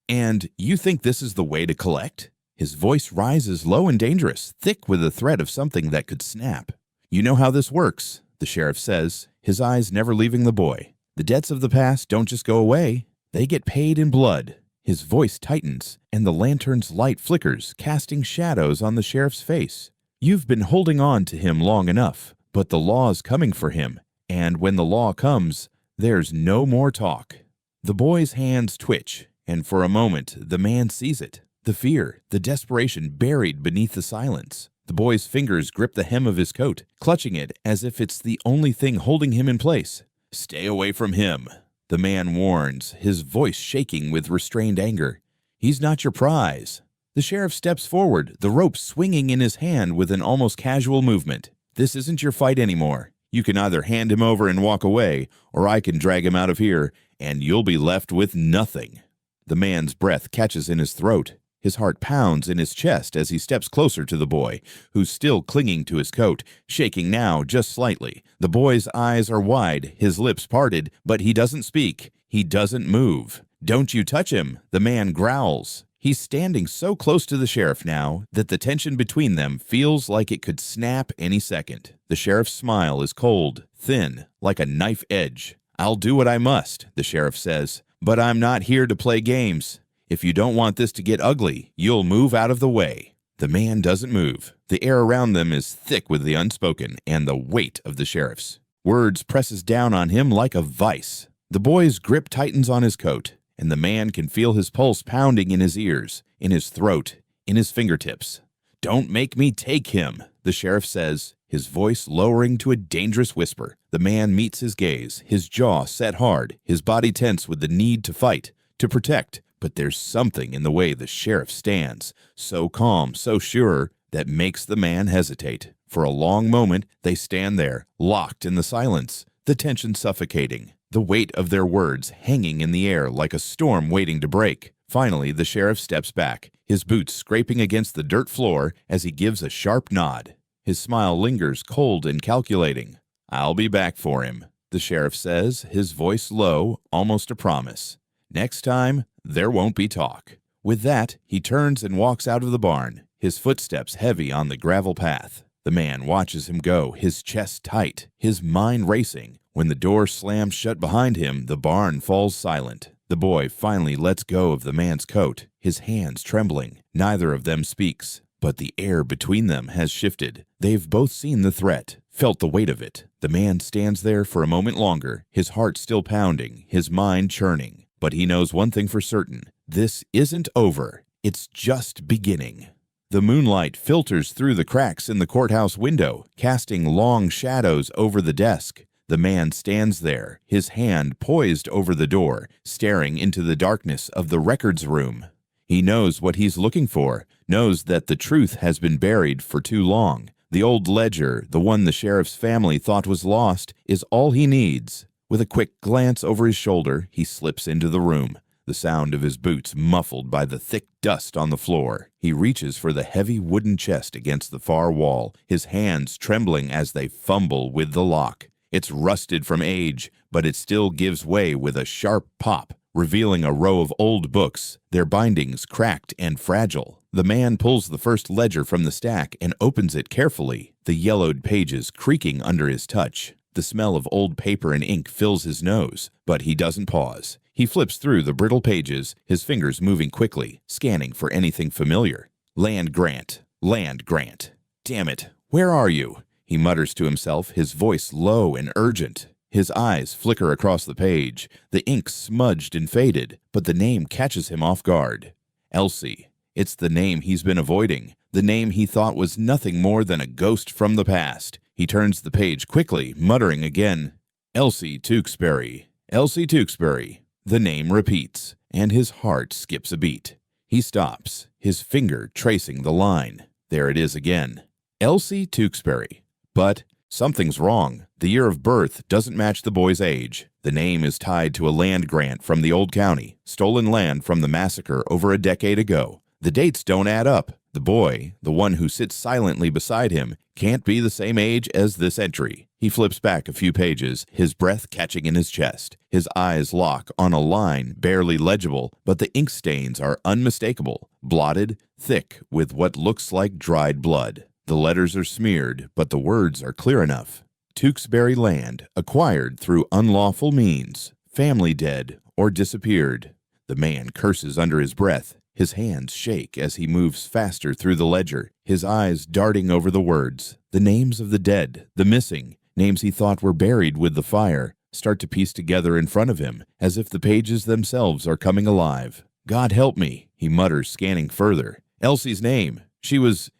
"And you think this is the way to collect?" His voice rises low and dangerous, thick with the threat of something that could snap. "You know how this works," the sheriff says, his eyes never leaving the boy. "The debts of the past don't just go away. They get paid in blood." His voice tightens, and the lantern's light flickers, casting shadows on the sheriff's face. "You've been holding on to him long enough, but the law's coming for him, and when the law comes, there's no more talk." The boy's hands twitch, and for a moment the man sees it. The fear, the desperation buried beneath the silence. The boy's fingers grip the hem of his coat, clutching it as if it's the only thing holding him in place. "Stay away from him." The man warns, his voice shaking with restrained anger. He's not your prize. The sheriff steps forward, the rope swinging in his hand with an almost casual movement. This isn't your fight anymore. You can either hand him over and walk away, or I can drag him out of here, and you'll be left with nothing. The man's breath catches in his throat. His heart pounds in his chest as he steps closer to the boy, who's still clinging to his coat, shaking now just slightly. The boy's eyes are wide, his lips parted, but he doesn't speak. He doesn't move. "Don't you touch him," the man growls. He's standing so close to the sheriff now that the tension between them feels like it could snap any second. The sheriff's smile is cold, thin, like a knife edge. "I'll do what I must," the sheriff says, "but I'm not here to play games. If you don't want this to get ugly, you'll move out of the way." The man doesn't move. The air around them is thick with the unspoken and the weight of the sheriff's. Words presses down on him like a vice. The boy's grip tightens on his coat, and the man can feel his pulse pounding in his ears, in his throat, in his fingertips. "Don't make me take him," the sheriff says, his voice lowering to a dangerous whisper. The man meets his gaze, his jaw set hard, his body tense with the need to fight, to protect. But there's something in the way the sheriff stands, so calm, so sure, that makes the man hesitate. For a long moment, they stand there, locked in the silence, the tension suffocating, the weight of their words hanging in the air like a storm waiting to break. Finally, the sheriff steps back, his boots scraping against the dirt floor as he gives a sharp nod. His smile lingers cold and calculating. "I'll be back for him," the sheriff says, his voice low, almost a promise. "Next time, there won't be talk." With that, he turns and walks out of the barn, his footsteps heavy on the gravel path. The man watches him go, his chest tight, his mind racing. When the door slams shut behind him, the barn falls silent. The boy finally lets go of the man's coat, his hands trembling. Neither of them speaks, but the air between them has shifted. They've both seen the threat, felt the weight of it. The man stands there for a moment longer, his heart still pounding, his mind churning. But he knows one thing for certain. This isn't over. It's just beginning. The moonlight filters through the cracks in the courthouse window, casting long shadows over the desk. The man stands there, his hand poised over the door, staring into the darkness of the records room. He knows what he's looking for, knows that the truth has been buried for too long. The old ledger, the one the sheriff's family thought was lost, is all he needs. With a quick glance over his shoulder, he slips into the room, the sound of his boots muffled by the thick dust on the floor. He reaches for the heavy wooden chest against the far wall, his hands trembling as they fumble with the lock. It's rusted from age, but it still gives way with a sharp pop, revealing a row of old books, their bindings cracked and fragile. The man pulls the first ledger from the stack and opens it carefully, the yellowed pages creaking under his touch. The smell of old paper and ink fills his nose, but he doesn't pause. He flips through the brittle pages, his fingers moving quickly, scanning for anything familiar. Land grant. Land grant. Damn it, where are you? He mutters to himself, his voice low and urgent. His eyes flicker across the page, the ink smudged and faded, but the name catches him off guard. Elsie. It's the name he's been avoiding, the name he thought was nothing more than a ghost from the past. He turns the page quickly, muttering again, "Elsie Tewksbury, Elsie Tewksbury." The name repeats, and his heart skips a beat. He stops, his finger tracing the line. There it is again. Elsie Tewksbury. But something's wrong. The year of birth doesn't match the boy's age. The name is tied to a land grant from the old county, stolen land from the massacre over a decade ago. The dates don't add up. The boy, the one who sits silently beside him, can't be the same age as this entry. He flips back a few pages, his breath catching in his chest. His eyes lock on a line barely legible, but the ink stains are unmistakable, blotted, thick with what looks like dried blood. The letters are smeared, but the words are clear enough. Tewksbury land, acquired through unlawful means. Family dead or disappeared. The man curses under his breath. His hands shake as he moves faster through the ledger, his eyes darting over the words. The names of the dead, the missing, names he thought were buried with the fire, start to piece together in front of him, as if the pages themselves are coming alive. "God help me," he mutters, scanning further. "Elsie's name. She was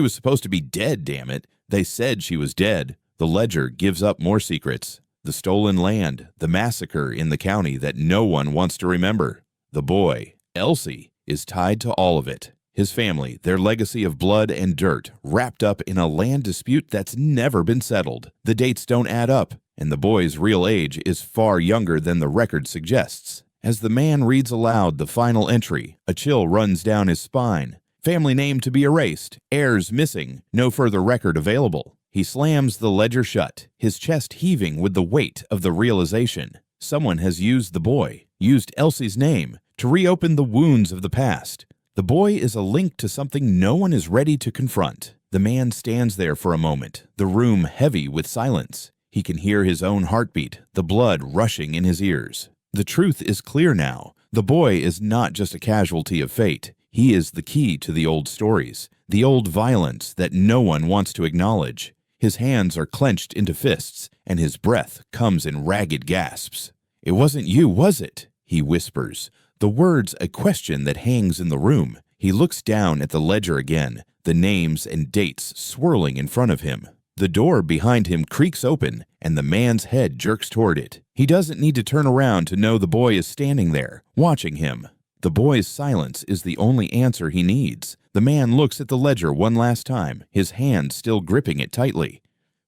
supposed to be dead, damn it. They said she was dead." The ledger gives up more secrets. The stolen land, the massacre in the county that no one wants to remember. The boy, Elsie, is tied to all of it. His family, their legacy of blood and dirt, wrapped up in a land dispute that's never been settled. The dates don't add up, and the boy's real age is far younger than the record suggests. As the man reads aloud the final entry, a chill runs down his spine. Family name to be erased, heirs missing, no further record available. He slams the ledger shut, his chest heaving with the weight of the realization. Someone has used the boy, used Elsie's name, to reopen the wounds of the past. The boy is a link to something no one is ready to confront. The man stands there for a moment, the room heavy with silence. He can hear his own heartbeat, the blood rushing in his ears. The truth is clear now. The boy is not just a casualty of fate. He is the key to the old stories, the old violence that no one wants to acknowledge. His hands are clenched into fists, and his breath comes in ragged gasps. "It wasn't you, was it?" he whispers. The words a question that hangs in the room. He looks down at the ledger again, the names and dates swirling in front of him. The door behind him creaks open, and the man's head jerks toward it. He doesn't need to turn around to know the boy is standing there, watching him. The boy's silence is the only answer he needs. The man looks at the ledger one last time, his hand still gripping it tightly.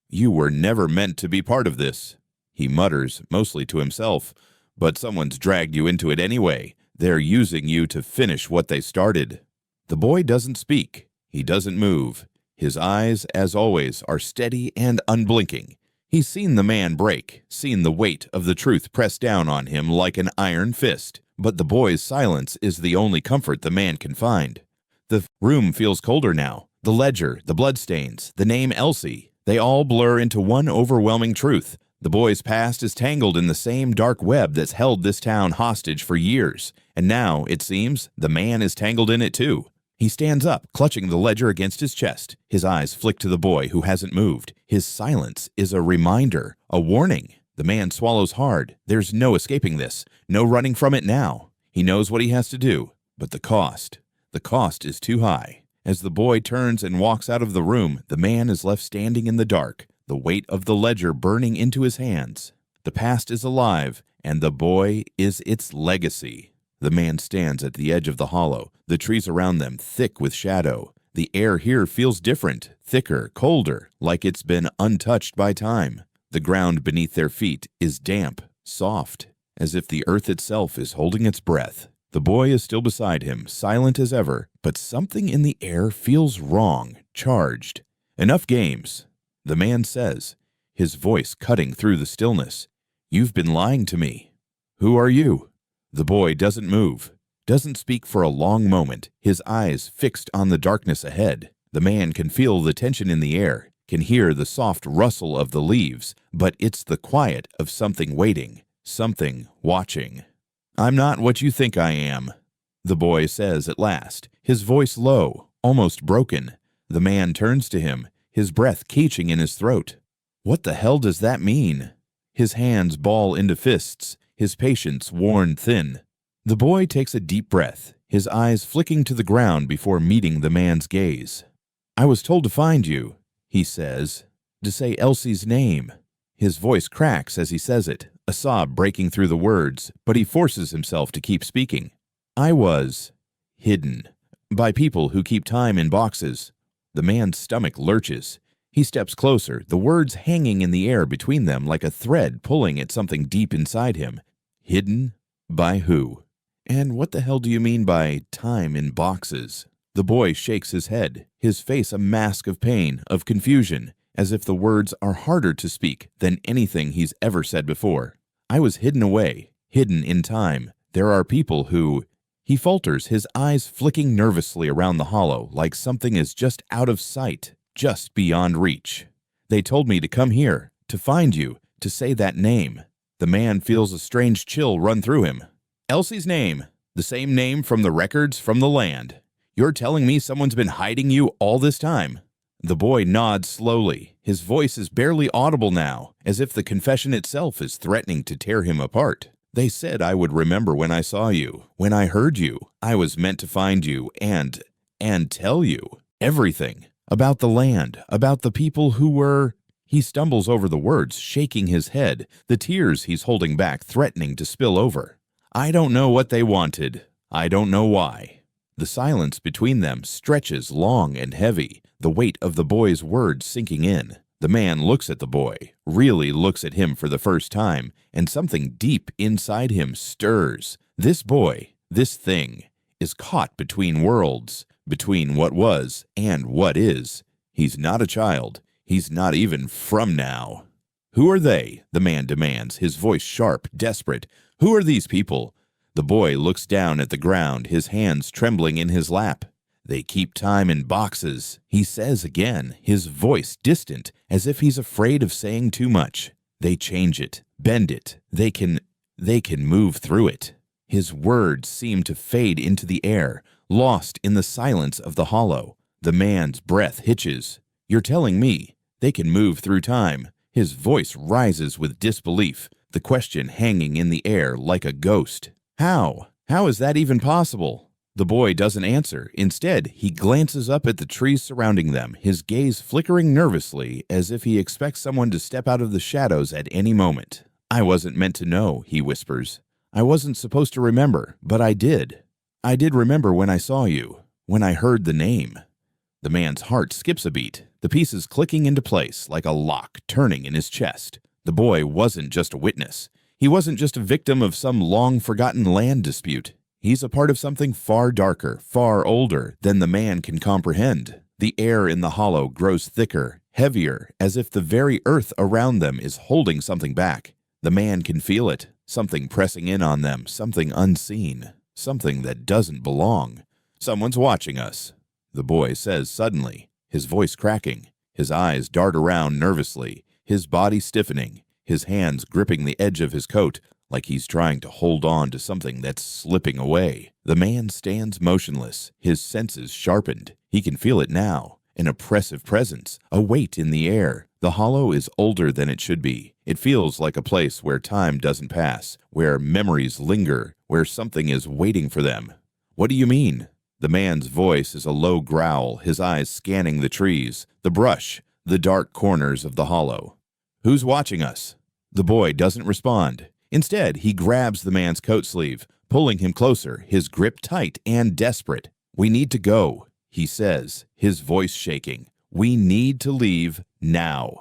"You were never meant to be part of this," he mutters, mostly to himself. "But someone's dragged you into it anyway. They're using you to finish what they started." The boy doesn't speak. He doesn't move. His eyes, as always, are steady and unblinking. He's seen the man break, seen the weight of the truth press down on him like an iron fist. But the boy's silence is the only comfort the man can find. The room feels colder now. The ledger, the bloodstains, the name Elsie, they all blur into one overwhelming truth. The boy's past is tangled in the same dark web that's held this town hostage for years. And now, it seems, the man is tangled in it too. He stands up, clutching the ledger against his chest. His eyes flick to the boy who hasn't moved. His silence is a reminder, a warning. The man swallows hard. There's no escaping this, no running from it now. He knows what he has to do, but the cost is too high. As the boy turns and walks out of the room, the man is left standing in the dark, the weight of the ledger burning into his hands. The past is alive, and the boy is its legacy. The man stands at the edge of the hollow, the trees around them thick with shadow. The air here feels different, thicker, colder, like it's been untouched by time. The ground beneath their feet is damp, soft, as if the earth itself is holding its breath. The boy is still beside him, silent as ever, but something in the air feels wrong, charged. "Enough games," the man says, his voice cutting through the stillness. "You've been lying to me. Who are you?" The boy doesn't move, doesn't speak for a long moment, his eyes fixed on the darkness ahead. The man can feel the tension in the air, can hear the soft rustle of the leaves, but it's the quiet of something waiting, something watching. "I'm not what you think I am," the boy says at last, his voice low, almost broken. The man turns to him, his breath catching in his throat. What the hell does that mean? His hands ball into fists, his patience worn thin. The boy takes a deep breath, his eyes flicking to the ground before meeting the man's gaze. "I was told to find you," he says, "to say Elsie's name." His voice cracks as he says it, a sob breaking through the words, but he forces himself to keep speaking. "I was hidden by people who keep time in boxes." The man's stomach lurches. He steps closer, the words hanging in the air between them like a thread pulling at something deep inside him. Hidden by who? And what the hell do you mean by time in boxes? The boy shakes his head, his face a mask of pain, of confusion, as if the words are harder to speak than anything he's ever said before. "I was hidden away, hidden in time. There are people who—" He falters, his eyes flicking nervously around the hollow like something is just out of sight, just beyond reach. "They told me to come here, to find you, to say that name." The man feels a strange chill run through him. "Elsie's name, the same name from the records, from the land. You're telling me someone's been hiding you all this time?" The boy nods slowly. His voice is barely audible now, as if the confession itself is threatening to tear him apart. "They said I would remember when I saw you, when I heard you. I was meant to find you and tell you everything. About the land, about the people who were—" He stumbles over the words, shaking his head, the tears he's holding back threatening to spill over. I don't know what they wanted. I don't know why. The silence between them stretches long and heavy, the weight of the boy's words sinking in. The man looks at the boy, really looks at him for the first time, and something deep inside him stirs. This boy, this thing, is caught between worlds, between what was and what is. He's not a child. He's not even from now. Who are they? The man demands, his voice sharp, desperate. Who are these people? The boy looks down at the ground, his hands trembling in his lap. They keep time in boxes, he says again, his voice distant, as if he's afraid of saying too much. They change it, bend it. They can move through it. His words seem to fade into the air, lost in the silence of the hollow. The man's breath hitches. You're telling me they can move through time? His voice rises with disbelief, the question hanging in the air like a ghost. How? How is that even possible? The boy doesn't answer. Instead, he glances up at the trees surrounding them, his gaze flickering nervously as if he expects someone to step out of the shadows at any moment. I wasn't meant to know, he whispers. I wasn't supposed to remember, but I did. I did remember when I saw you, when I heard the name. The man's heart skips a beat, the pieces clicking into place like a lock turning in his chest. The boy wasn't just a witness. He wasn't just a victim of some long-forgotten land dispute. He's a part of something far darker, far older than the man can comprehend. The air in the hollow grows thicker, heavier, as if the very earth around them is holding something back. The man can feel it, something pressing in on them, something unseen, something that doesn't belong. Someone's watching us, the boy says suddenly, his voice cracking. His eyes dart around nervously, his body stiffening, his hands gripping the edge of his coat, like he's trying to hold on to something that's slipping away. The man stands motionless, his senses sharpened. He can feel it now, an oppressive presence, a weight in the air. The hollow is older than it should be. It feels like a place where time doesn't pass, where memories linger, where something is waiting for them. What do you mean? The man's voice is a low growl, his eyes scanning the trees, the brush, the dark corners of the hollow. Who's watching us? The boy doesn't respond. Instead, he grabs the man's coat sleeve, pulling him closer, his grip tight and desperate. We need to go, he says, his voice shaking. We need to leave now.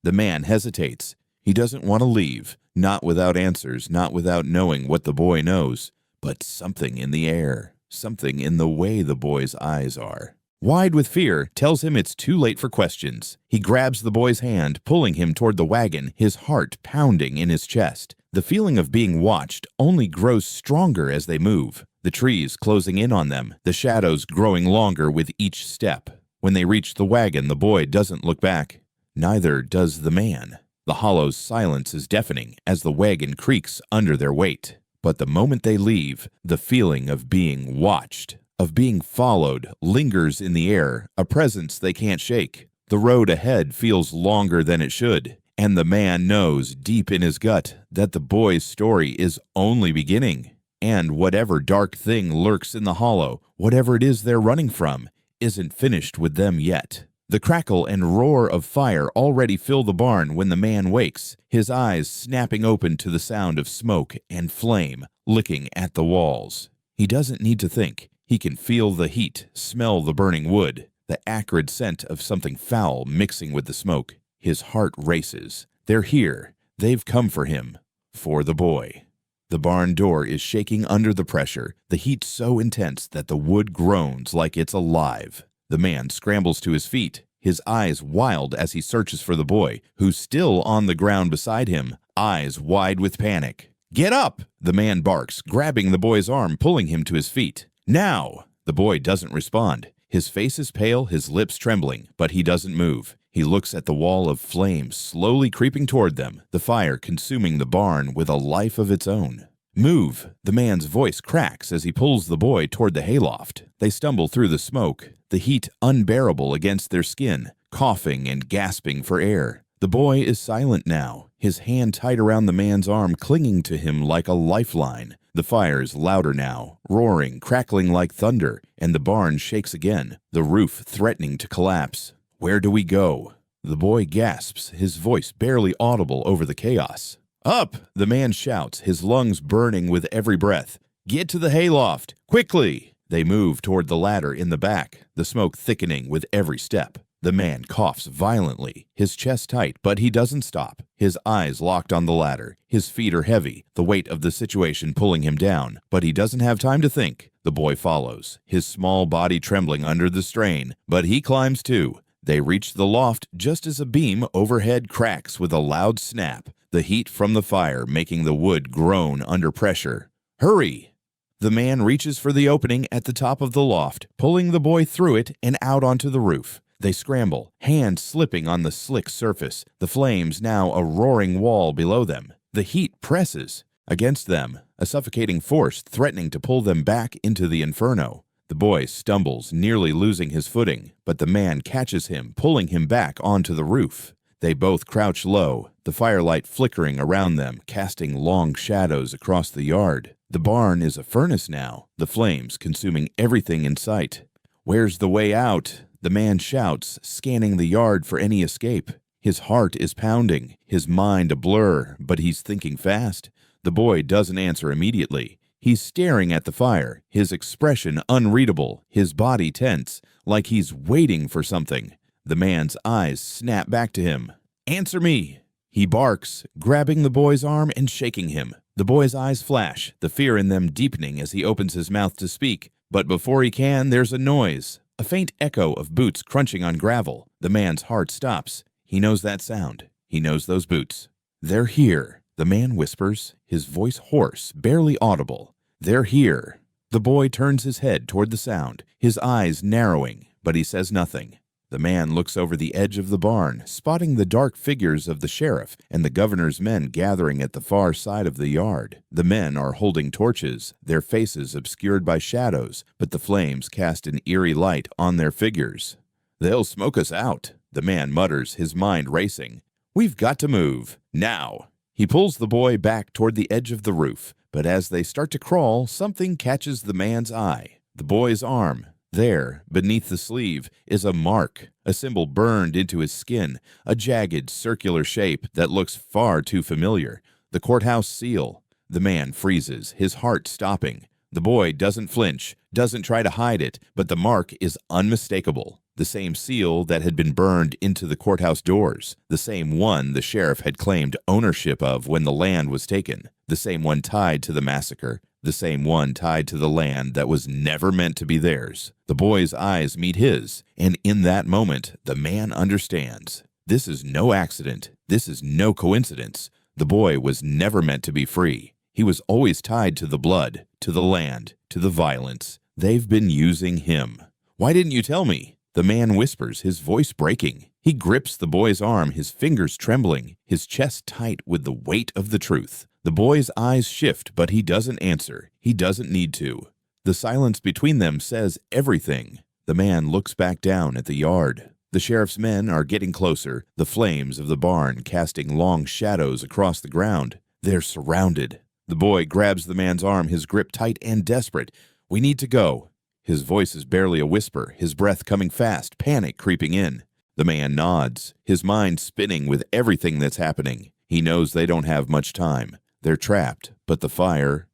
The man hesitates. He doesn't want to leave, not without answers, not without knowing what the boy knows, but something in the air, something in the way the boy's eyes are. Wide with fear, tells him it's too late for questions. He grabs the boy's hand, pulling him toward the wagon, his heart pounding in his chest. The feeling of being watched only grows stronger as they move, the trees closing in on them, the shadows growing longer with each step. When they reach the wagon, the boy doesn't look back. Neither does the man. The hollow's silence is deafening as the wagon creaks under their weight. But the moment they leave, the feeling of being watched, of being followed, lingers in the air, a presence they can't shake. The road ahead feels longer than it should, and the man knows deep in his gut that the boy's story is only beginning. And whatever dark thing lurks in the hollow, whatever it is they're running from, isn't finished with them yet. The crackle and roar of fire already fill the barn when the man wakes, his eyes snapping open to the sound of smoke and flame licking at the walls. He doesn't need to think. He can feel the heat, smell the burning wood, the acrid scent of something foul mixing with the smoke. His heart races. They're here. They've come for him. For the boy. The barn door is shaking under the pressure, the heat so intense that the wood groans like it's alive. The man scrambles to his feet, his eyes wild as he searches for the boy, who's still on the ground beside him, eyes wide with panic. Get up! The man barks, grabbing the boy's arm, pulling him to his feet. Now! The boy doesn't respond. His face is pale, his lips trembling, but he doesn't move. He looks at the wall of flames slowly creeping toward them, the fire consuming the barn with a life of its own. Move! The man's voice cracks as he pulls the boy toward the hayloft. They stumble through the smoke, the heat unbearable against their skin, coughing and gasping for air. The boy is silent now, his hand tight around the man's arm, clinging to him like a lifeline. The fire's louder now, roaring, crackling like thunder, and the barn shakes again, the roof threatening to collapse. Where do we go? The boy gasps, his voice barely audible over the chaos. "Up!" the man shouts, his lungs burning with every breath. "Get to the hayloft! Quickly!" They move toward the ladder in the back, the smoke thickening with every step. The man coughs violently, his chest tight, but he doesn't stop. His eyes locked on the ladder. His feet are heavy, the weight of the situation pulling him down, but he doesn't have time to think. The boy follows, his small body trembling under the strain, but he climbs too. They reach the loft just as a beam overhead cracks with a loud snap, the heat from the fire making the wood groan under pressure. "Hurry!" The man reaches for the opening at the top of the loft, pulling the boy through it and out onto the roof. They scramble, hands slipping on the slick surface, the flames now a roaring wall below them. The heat presses against them, a suffocating force threatening to pull them back into the inferno. The boy stumbles, nearly losing his footing, but the man catches him, pulling him back onto the roof. They both crouch low, the firelight flickering around them, casting long shadows across the yard. The barn is a furnace now, the flames consuming everything in sight. "Where's the way out?" the man shouts, scanning the yard for any escape. His heart is pounding, his mind a blur, but he's thinking fast. The boy doesn't answer immediately. He's staring at the fire, his expression unreadable, his body tense, like he's waiting for something. The man's eyes snap back to him. "Answer me!" He barks, grabbing the boy's arm and shaking him. The boy's eyes flash, the fear in them deepening as he opens his mouth to speak. But before he can, there's a noise, a faint echo of boots crunching on gravel. The man's heart stops. He knows that sound. He knows those boots. "They're here," the man whispers, his voice hoarse, barely audible. "They're here." The boy turns his head toward the sound, his eyes narrowing, but he says nothing. The man looks over the edge of the barn, spotting the dark figures of the sheriff and the governor's men gathering at the far side of the yard. The men are holding torches, their faces obscured by shadows, but the flames cast an eerie light on their figures. "They'll smoke us out," the man mutters, his mind racing. "We've got to move, now." He pulls the boy back toward the edge of the roof, but as they start to crawl, something catches the man's eye. The boy's arm. There, beneath the sleeve, is a mark, a symbol burned into his skin, a jagged, circular shape that looks far too familiar. The courthouse seal. The man freezes, his heart stopping. The boy doesn't flinch, doesn't try to hide it, but the mark is unmistakable. The same seal that had been burned into the courthouse doors, the same one the sheriff had claimed ownership of when the land was taken, the same one tied to the massacre, the same one tied to the land that was never meant to be theirs. The boy's eyes meet his, and in that moment, the man understands. This is no accident. This is no coincidence. The boy was never meant to be free. He was always tied to the blood, to the land, to the violence. They've been using him. "Why didn't you tell me?" The man whispers, his voice breaking. He grips the boy's arm, his fingers trembling, his chest tight with the weight of the truth. The boy's eyes shift, but he doesn't answer. He doesn't need to. The silence between them says everything. The man looks back down at the yard. The sheriff's men are getting closer, the flames of the barn casting long shadows across the ground. They're surrounded. The boy grabs the man's arm, his grip tight and desperate. "We need to go." His voice is barely a whisper, his breath coming fast, panic creeping in. The man nods, his mind spinning with everything that's happening. He knows they don't have much time. They're trapped, but the fire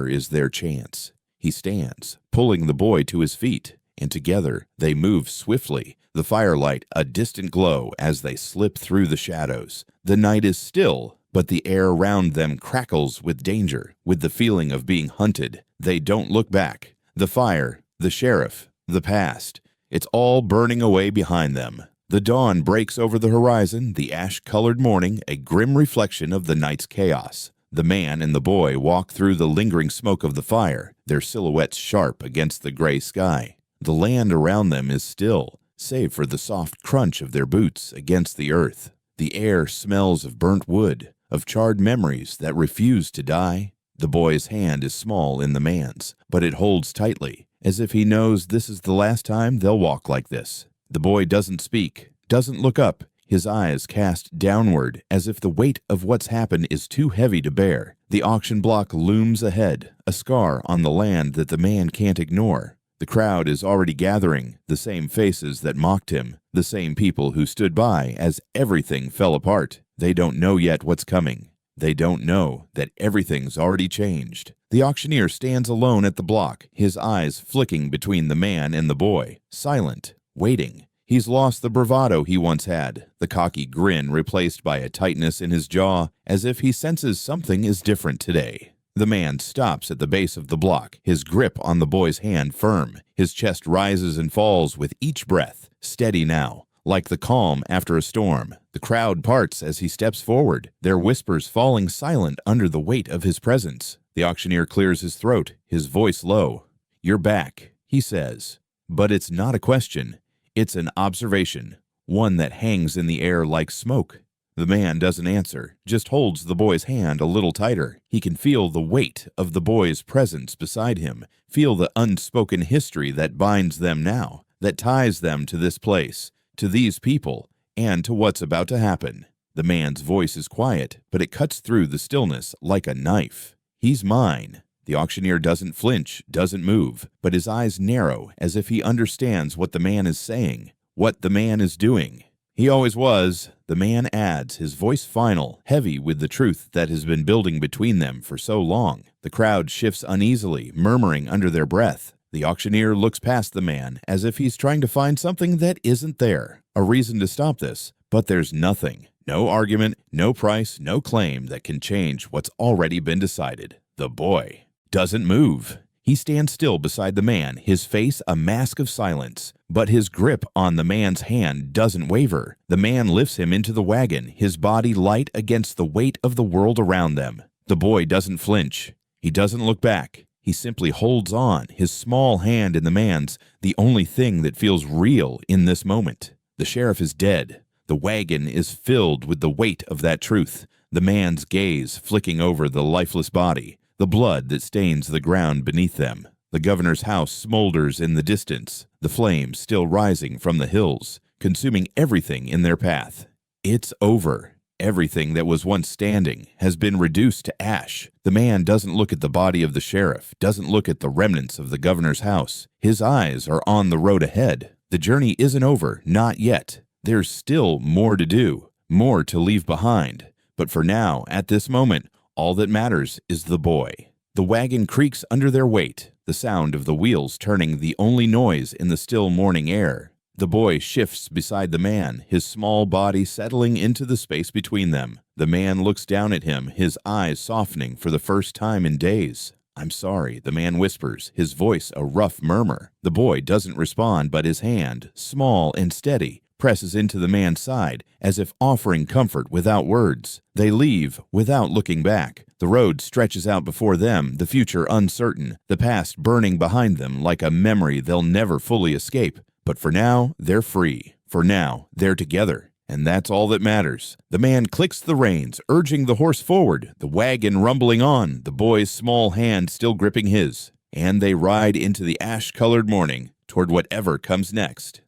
is their chance. He stands, pulling the boy to his feet, and together they move swiftly, the firelight a distant glow as they slip through the shadows. The night is still, but the air around them crackles with danger, with the feeling of being hunted. They don't look back. The fire, the sheriff, the past, it's all burning away behind them. The dawn breaks over the horizon, the ash-colored morning, a grim reflection of the night's chaos. The man and the boy walk through the lingering smoke of the fire, their silhouettes sharp against the gray sky. The land around them is still, save for the soft crunch of their boots against the earth. The air smells of burnt wood, of charred memories that refuse to die. The boy's hand is small in the man's, but it holds tightly, as if he knows this is the last time they'll walk like this. The boy doesn't speak, doesn't look up, his eyes cast downward as if the weight of what's happened is too heavy to bear. The auction block looms ahead, a scar on the land that the man can't ignore. The crowd is already gathering, the same faces that mocked him, the same people who stood by as everything fell apart. They don't know yet what's coming. They don't know that everything's already changed. The auctioneer stands alone at the block, his eyes flicking between the man and the boy, silent, waiting. He's lost the bravado he once had, the cocky grin replaced by a tightness in his jaw, as if he senses something is different today. The man stops at the base of the block, his grip on the boy's hand firm. His chest rises and falls with each breath, steady now, like the calm after a storm. The crowd parts as he steps forward, their whispers falling silent under the weight of his presence. The auctioneer clears his throat, his voice low. "You're back," he says. But it's not a question. It's an observation, one that hangs in the air like smoke. The man doesn't answer, just holds the boy's hand a little tighter. He can feel the weight of the boy's presence beside him, feel the unspoken history that binds them now, that ties them to this place, to these people, and to what's about to happen. The man's voice is quiet, but it cuts through the stillness like a knife. "He's mine." The auctioneer doesn't flinch, doesn't move, but his eyes narrow as if he understands what the man is saying, what the man is doing. "He always was," the man adds, his voice final, heavy with the truth that has been building between them for so long. The crowd shifts uneasily, murmuring under their breath. The auctioneer looks past the man as if he's trying to find something that isn't there, a reason to stop this, but there's nothing. No argument, no price, no claim that can change what's already been decided. The boy doesn't move. He stands still beside the man, his face a mask of silence. But his grip on the man's hand doesn't waver. The man lifts him into the wagon, his body light against the weight of the world around them. The boy doesn't flinch. He doesn't look back. He simply holds on, his small hand in the man's, the only thing that feels real in this moment. The sheriff is dead. The wagon is filled with the weight of that truth. The man's gaze flicking over the lifeless body, the blood that stains the ground beneath them. The governor's house smolders in the distance, the flames still rising from the hills, consuming everything in their path. It's over. Everything that was once standing has been reduced to ash. The man doesn't look at the body of the sheriff, doesn't look at the remnants of the governor's house. His eyes are on the road ahead. The journey isn't over, not yet. There's still more to do, more to leave behind. But for now, at this moment, all that matters is the boy. The wagon creaks under their weight, the sound of the wheels turning the only noise in the still morning air. The boy shifts beside the man, his small body settling into the space between them. The man looks down at him, his eyes softening for the first time in days. "I'm sorry," the man whispers, his voice a rough murmur. The boy doesn't respond, but his hand, small and steady, presses into the man's side, as if offering comfort without words. They leave without looking back. The road stretches out before them, the future uncertain, the past burning behind them like a memory they'll never fully escape. But for now, they're free. For now, they're together. And that's all that matters. The man clicks the reins, urging the horse forward, the wagon rumbling on, the boy's small hand still gripping his. And they ride into the ash-colored morning toward whatever comes next.